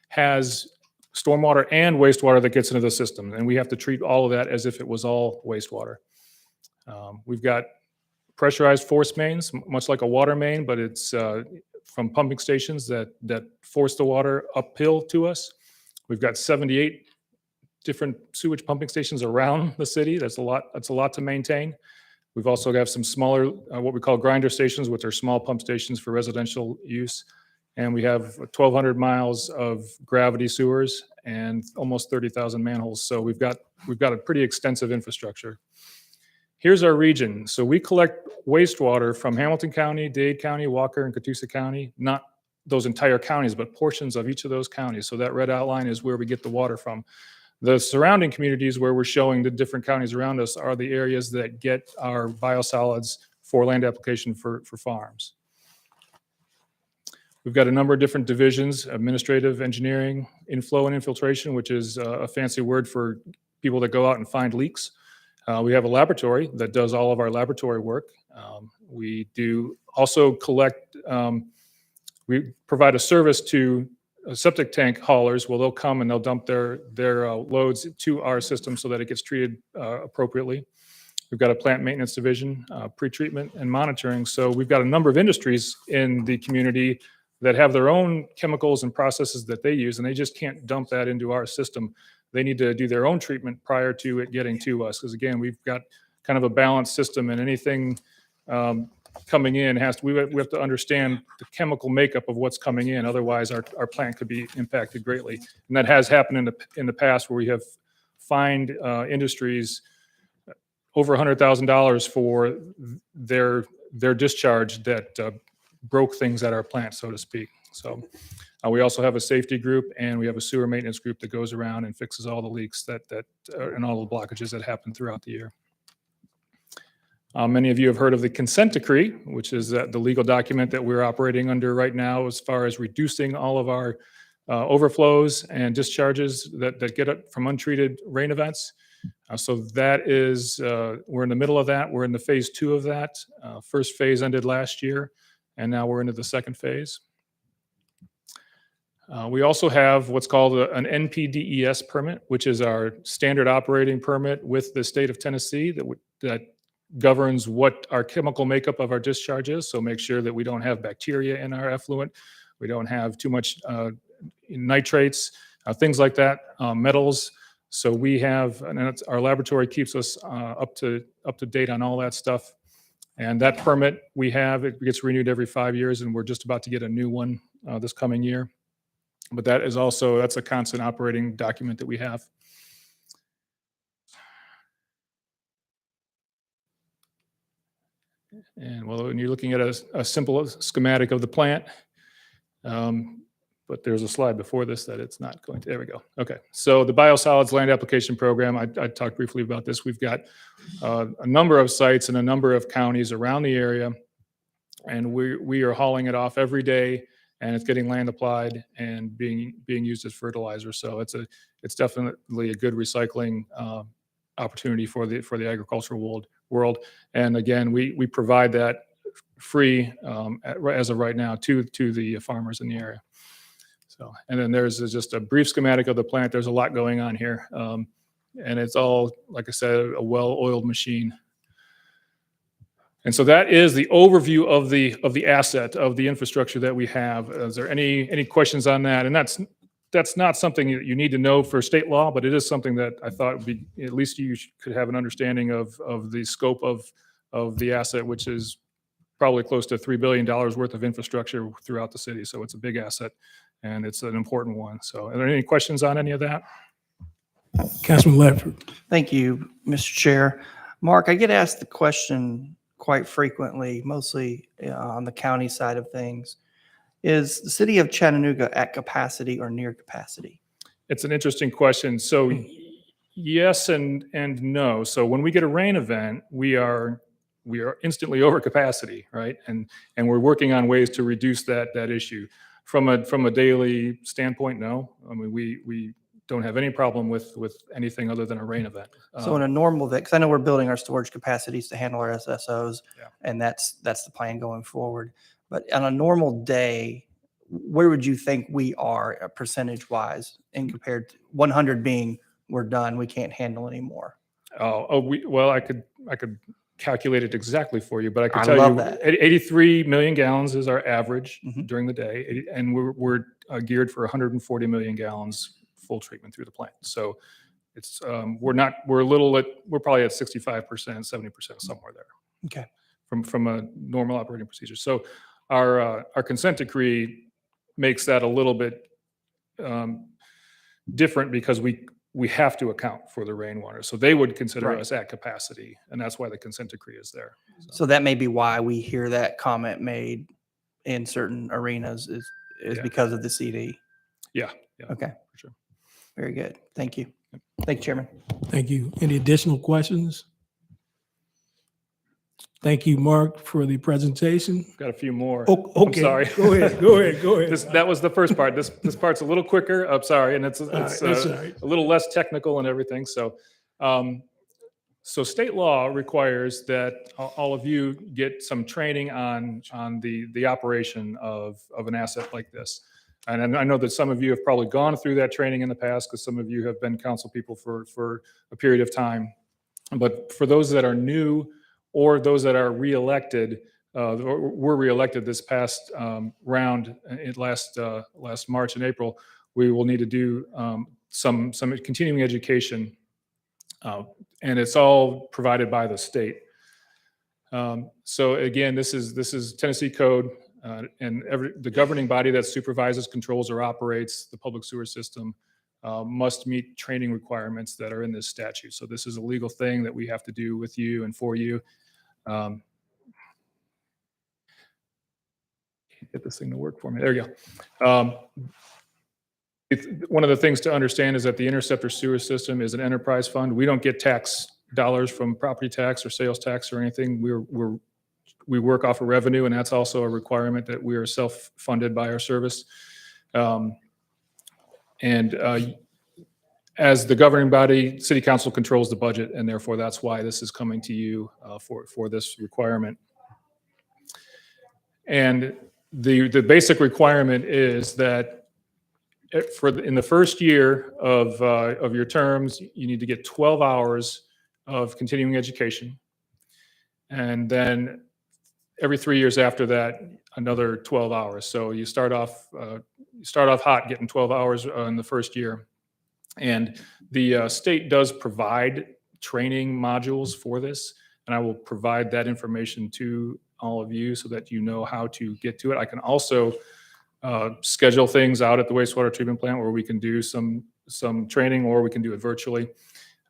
has stormwater and wastewater that gets into the system, and we have to treat all of that as if it was all wastewater. We've got pressurized force mains, much like a water main, but it's from pumping stations that force the water uphill to us. We've got 78 different sewage pumping stations around the city. That's a lot to maintain. We've also got some smaller, what we call grinder stations, which are small pump stations for residential use. And we have 1,200 miles of gravity sewers and almost 30,000 manholes. So we've got a pretty extensive infrastructure. Here's our region. So we collect wastewater from Hamilton County, Dade County, Walker, and Catoosa County, not those entire counties, but portions of each of those counties. So that red outline is where we get the water from. The surrounding communities where we're showing the different counties around us are the areas that get our biosolids for land application for farms. We've got a number of different divisions: administrative, engineering, inflow and infiltration, which is a fancy word for people that go out and find leaks. We have a laboratory that does all of our laboratory work. We do also collect, we provide a service to septic tank haulers. Well, they'll come and they'll dump their loads to our system so that it gets treated appropriately. We've got a plant maintenance division, pre-treatment and monitoring. So we've got a number of industries in the community that have their own chemicals and processes that they use, and they just can't dump that into our system. They need to do their own treatment prior to it getting to us. Because again, we've got kind of a balanced system, and anything coming in we have to understand the chemical makeup of what's coming in. Otherwise, our plant could be impacted greatly. And that has happened in the past, where we have fined industries over $100,000 for their discharge that broke things at our plant, so to speak. So we also have a safety group, and we have a sewer maintenance group that goes around and fixes all the leaks and all the blockages that happen throughout the year. Many of you have heard of the consent decree, which is the legal document that we're operating under right now as far as reducing all of our overflows and discharges that get up from untreated rain events. So that is, we're in the middle of that. We're in the phase 2 of that. First phase ended last year, and now we're into the second phase. We also have what's called an Npdes permit, which is our standard operating permit with the state of Tennessee that governs what our chemical makeup of our discharge is. So make sure that we don't have bacteria in our effluent. We don't have too much nitrates, things like that, metals. So we have, and our laboratory keeps us up to date on all that stuff. And that permit we have, it gets renewed every 5 years, and we're just about to get a new one this coming year. But that's a constant operating document that we have. And well, when you're looking at a simple schematic of the plant, but there's a slide before this that it's not going to. There we go. Okay. So the Biosolids Land Application Program, I talked briefly about this. We've got a number of sites in a number of counties around the area, and we are hauling it off every day, and it's getting land applied and being used as fertilizer. So it's definitely a good recycling opportunity for the agricultural world. And again, we provide that free as of right now to the farmers in the area. So, and then there's just a brief schematic of the plant. There's a lot going on here, and it's all, like I said, a well-oiled machine. And so that is the overview of the asset, of the infrastructure that we have. Is there any questions on that? And that's not something you need to know for state law, but it is something that I thought would be, at least you could have an understanding of the scope of the asset, which is probably close to $3 billion worth of infrastructure throughout the city. So it's a big asset, and it's an important one. So are there any questions on any of that? Councilman Ledford. Thank you, Mr. Chair. Mark, I get asked the question quite frequently, mostly on the county side of things. Is the city of Chattanooga at capacity or near capacity? It's an interesting question. So yes and no. So when we get a rain event, we are instantly over capacity, right? And we're working on ways to reduce that issue. From a daily standpoint, no. I mean, we don't have any problem with anything other than a rain event. So in a normal event, because I know we're building our storage capacities to handle our SSOs, Yeah. and that's the plan going forward. But on a normal day, where would you think we are percentage-wise, in compared to 100 being we're done, we can't handle anymore? Well, I could calculate it exactly for you, but I could I tell love you that. 83 million gallons is our average Mhm. during the day, and we're geared for 140 million gallons full treatment through the plant. So it's we're probably at 65%, 70%, somewhere there. Okay. From a normal operating procedure. So our consent decree makes that a little bit different, because we have to account for the rainwater. So they would consider Right. us at capacity, and that's why the consent decree is there. So that may be why we hear that comment made in certain arenas, is is Yeah. because of the CD. Yeah. Okay. For sure. Very good. Thank you. Thank you, Chairman. Thank you. Any additional questions? Thank you, Mark, for the presentation. Got a few more. Oh, I'm okay. sorry. Go ahead. Go ahead. Go ahead. That was the first part. This part's a little quicker. I'm sorry, and it's That's all right. a little less technical and everything. So, so state law requires that all of you get some training on the operation of an asset like this. And I know that some of you have probably gone through that training in the past because some of you have been council people for a period of time. But for those that are new or those that are reelected, or were reelected this past round last March and April, we will need to do some continuing education, and it's all provided by the state. So again, this is Tennessee code, and the governing body that supervises, controls, or operates the public sewer system must meet training requirements that are in this statute. So this is a legal thing that we have to do with you and for you. Get this thing to work for me. There you go. One of the things to understand is that the Interceptor sewer system is an enterprise fund. We don't get tax dollars from property tax or sales tax or anything. We work off of revenue, and that's also a requirement that we are self-funded by our service. As the governing body, city council controls the budget, and therefore that's why this is coming to you for this requirement. And the basic requirement is that in the first year of your terms, you need to get 12 hours of continuing education, and then every 3 years after that, another 12 hours. So you start off hot, getting 12 hours in the first year. And the state does provide training modules for this, and I will provide that information to all of you so that you know how to get to it. I can also schedule things out at the wastewater treatment plant where we can do some training, or we can do it virtually.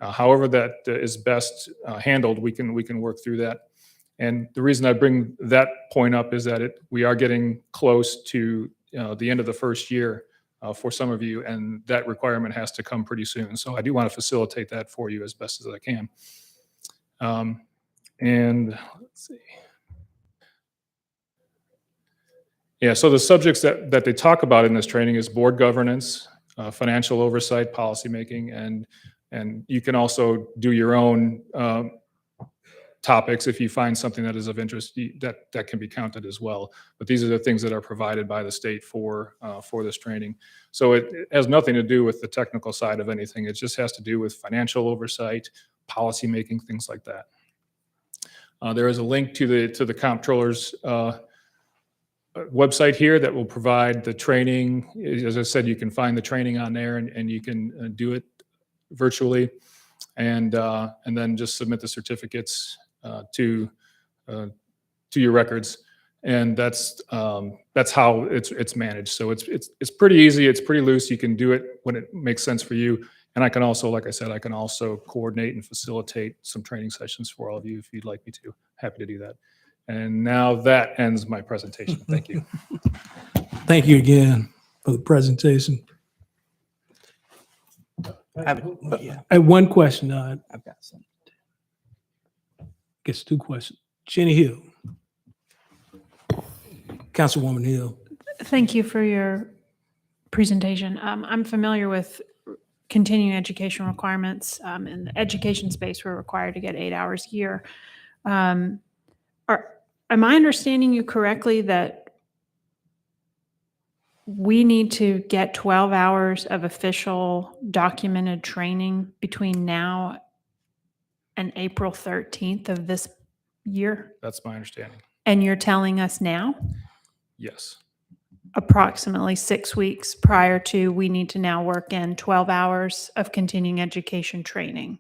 However that is best handled, we can work through that. And the reason I bring that point up is that we are getting close to the end of the first year for some of you, and that requirement has to come pretty soon. So I do want to facilitate that for you as best as I can. And let's see. Yeah, so the subjects that they talk about in this training is board governance, financial oversight, policymaking, and you can also do your own topics if you find something that is of interest that can be counted as well. But these are the things that are provided by the state for this training. So it has nothing to do with the technical side of anything. It just has to do with financial oversight, policymaking, things like that. There is a link to the comptroller's website here that will provide the training. As I said, you can find the training on there, and you can do it virtually, and then just submit the certificates to your records, and that's how it's managed. So it's pretty easy. It's pretty loose. You can do it when it makes sense for you. And I can also, like I said, I can also coordinate and facilitate some training sessions for all of you if you'd like me to. Happy to do that. And now that ends my presentation. Thank you. Thank you again for the presentation. Yeah. I have one question. I've got some. Guess two questions. Jenny Hill. Councilwoman Hill. Thank you for your presentation. I'm familiar with continuing education requirements. In the education space, we're required to get 8 hours a year. Am I understanding you correctly that we need to get 12 hours of official documented training between now and April 13th of this year? That's my understanding. And you're telling us now? Yes. Approximately 6 weeks prior to, we need to now work in 12 hours of continuing education training.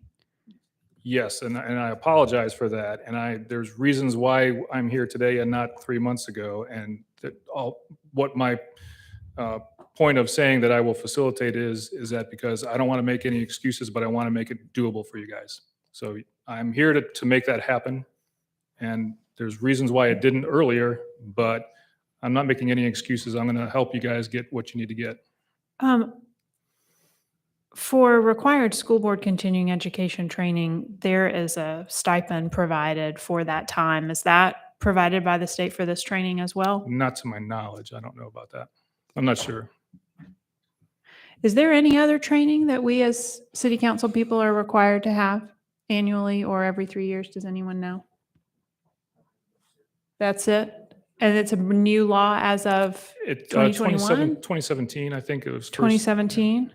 Yes, and I apologize for that. And there's reasons why I'm here today and not 3 months ago. And what my point of saying that I will facilitate is that because I don't want to make any excuses, but I want to make it doable for you guys. So I'm here to make that happen. And there's reasons why it didn't earlier, but I'm not making any excuses. I'm going to help you guys get what you need to get. For required school board continuing education training, there is a stipend provided for that time. Is that provided by the state for this training as well? Not to my knowledge. I don't know about that. I'm not sure. Is there any other training that we as city council people are required to have annually or every 3 years? Does anyone know? That's it? And it's a new law as of It, 2021? 2017, I think it was first. 2017?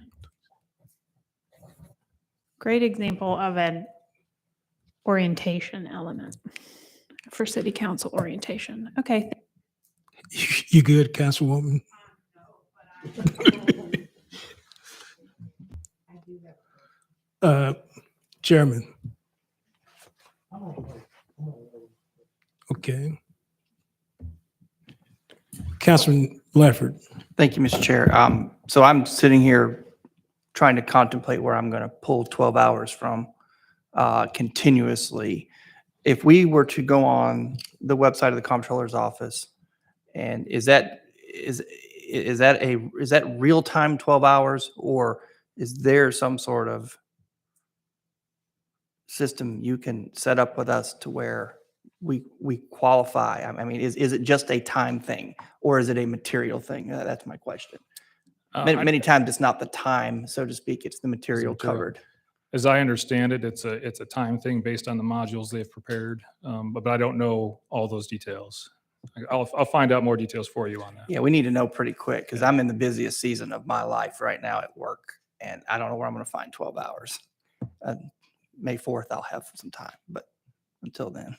Great example of an orientation element for city council orientation. Okay. You good, Councilwoman? Chairman. Okay. Councilman Ledford. Thank you, Mr. Chair. So I'm sitting here trying to contemplate where I'm going to pull 12 hours from continuously. If we were to go on the website of the comptroller's office, and is that real time 12 hours, or is there some sort of system you can set up with us to where we qualify? I mean, is it just a time thing, or is it a material thing? That's my question. Many times it's not the time, so to speak, it's the material covered. As I understand it, it's a time thing based on the modules they've prepared, but I don't know all those details. I'll find out more details for you on that. Yeah, we need to know pretty quick, because I'm in the busiest season of my life right now at work, and I don't know where I'm going to find 12 hours. May 4th, I'll have some time, but until then.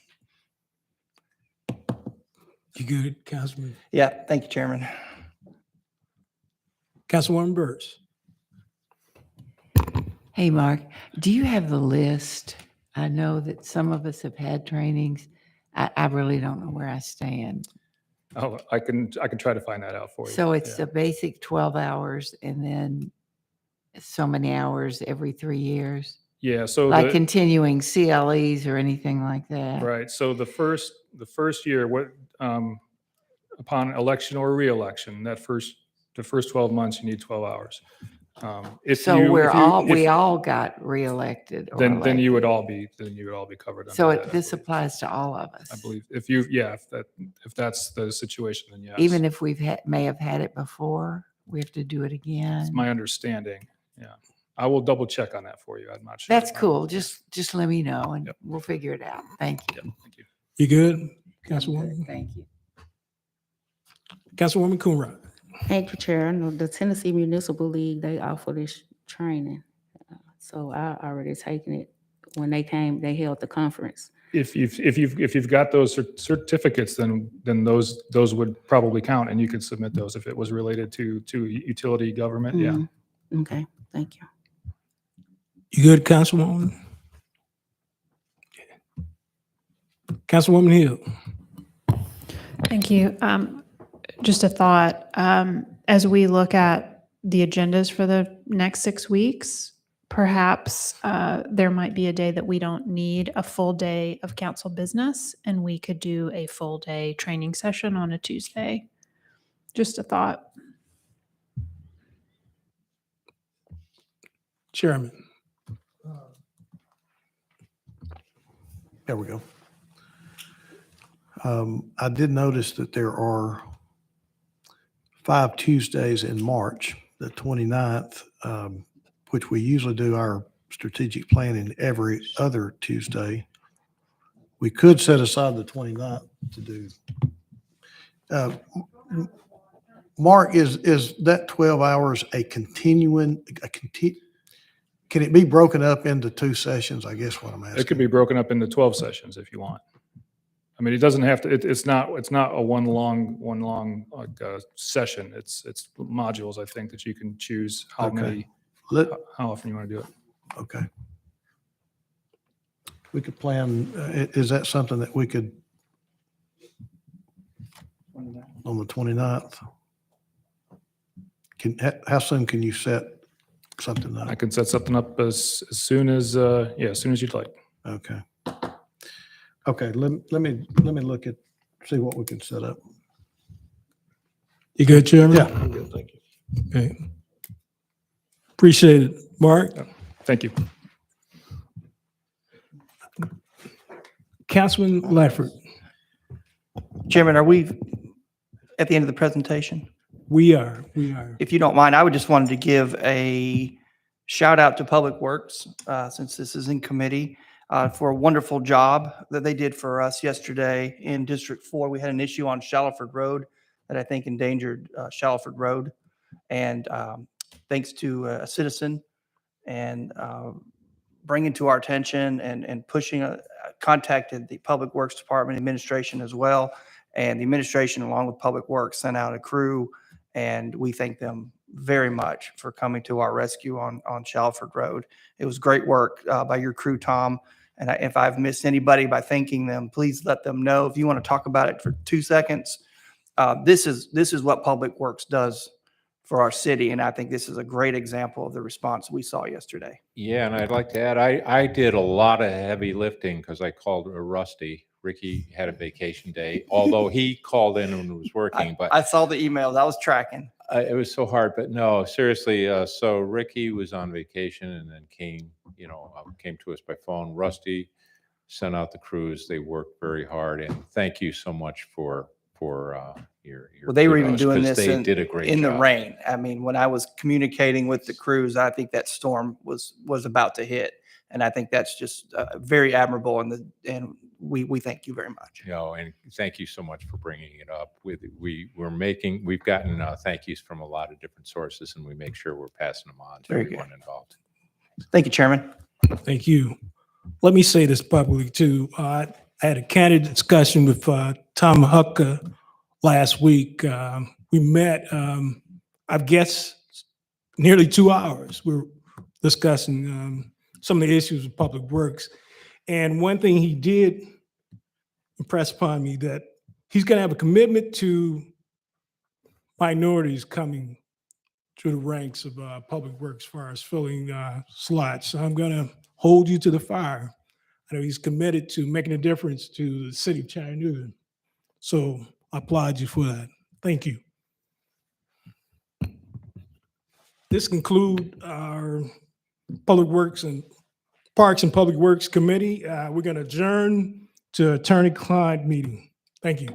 You good, Councilman? Yeah, thank you, Chairman. Councilwoman Burrs. Hey, Mark, do you have the list? I know that some of us have had trainings. I really don't know where I stand. Oh, I can try to find that out for you. So it's Yeah. a basic 12 hours and then so many hours every 3 years? Yeah, so Like continuing CLEs or anything like that? right. So the first year, upon election or reelection, the first 12 months, you need 12 hours. So we all got reelected or then elected. you would all be covered. So under that, this applies to all of us? I believe if that's the situation, then yes. Even if may have had it before, we have to do it again? It's my understanding. Yeah. I will double check on that for you. I'm not sure. That's cool. Just let me know and we'll figure it out. Thank you. Yep, thank you. You good, Councilwoman? Thank you. Councilwoman Coonrod. Thank you, Chair. I know the Tennessee Municipal League, they offer this training. So I already taken it when they came, they held the conference. If you've got those certificates, then those would probably count, and you could submit those if it was related to utility government. Yeah. Okay, thank you. You good, Councilwoman? Councilwoman Hill. Thank you. Just a thought, as we look at the agendas for the next 6 weeks, perhaps there might be a day that we don't need a full day of council business and we could do a full day training session on a Tuesday. Just a thought. Chairman. There we go. I did notice that there are 5 Tuesdays in March, the 29th, which we usually do our strategic planning every other Tuesday. We could set aside the 29th to do. Mark, is that 12 hours can it be broken up into 2 sessions? I guess what I'm asking. It could be broken up into 12 sessions if you want. I mean, it doesn't have to. It's not a one long session. It's modules. I think that you can choose how often you want to do it. Okay. We could plan. Is that something that we could on the 29th? How soon can you set something up? I can set something up as soon as as soon as you'd like. Okay. Okay. Let me look at see what we can set up. You good, Chairman? Yeah, I'm good, thank you. Okay. Appreciate it. Mark? Thank you. Councilman Ledford? Chairman, are we at the end of the presentation? We are. If you don't mind, I would just wanted to give a shout out to Public Works, since this is in committee, for a wonderful job that they did for us yesterday in District 4. We had an issue on Shallowford Road that I think endangered Shallowford Road. And thanks to a citizen and bringing to our attention and pushing, contacted the Public Works Department administration as well. And the administration, along with Public Works, sent out a crew, and we thank them very much for coming to our rescue on Shallowford Road. It was great work by your crew, Tom. And if I've missed anybody by thanking them, please let them know. If you want to talk about it for 2 seconds, this is what Public Works does for our city, and I think this is a great example of the response we saw yesterday. Yeah, and I'd like to add, I did a lot of heavy lifting because I called Rusty. Ricky had a vacation day, although he called in and was working. But I saw the emails. I was tracking. it was so hard. But no, seriously. So Ricky was on vacation and then came to us by phone. Rusty sent out the crews. They worked very hard, and thank you so much for your. Well, they were even kudos, doing 'cause this they did a great in the job. rain. I mean, when I was communicating with the crews, I think that storm was about to hit, and I think that's just very admirable. And we thank you very much. And thank you so much for bringing it up. We've gotten thank yous from a lot of different sources, and we make sure we're passing them on to Very everyone involved. Thank you, Chairman. Thank you. Let me say this publicly too. I had a candid discussion with Tom Hucka last week. We met, I guess, nearly 2 hours. We were discussing some of the issues with Public Works. And one thing he did impress upon me, that he's going to have a commitment to minorities coming through the ranks of Public Works as far as filling slots. So I'm going to hold you to the fire. I know he's committed to making a difference to the city of Chattanooga. So I applaud you for that. Thank you. This concludes our Public Works and Parks and Public Works Committee. We're going to adjourn to attorney-client meeting. Thank you.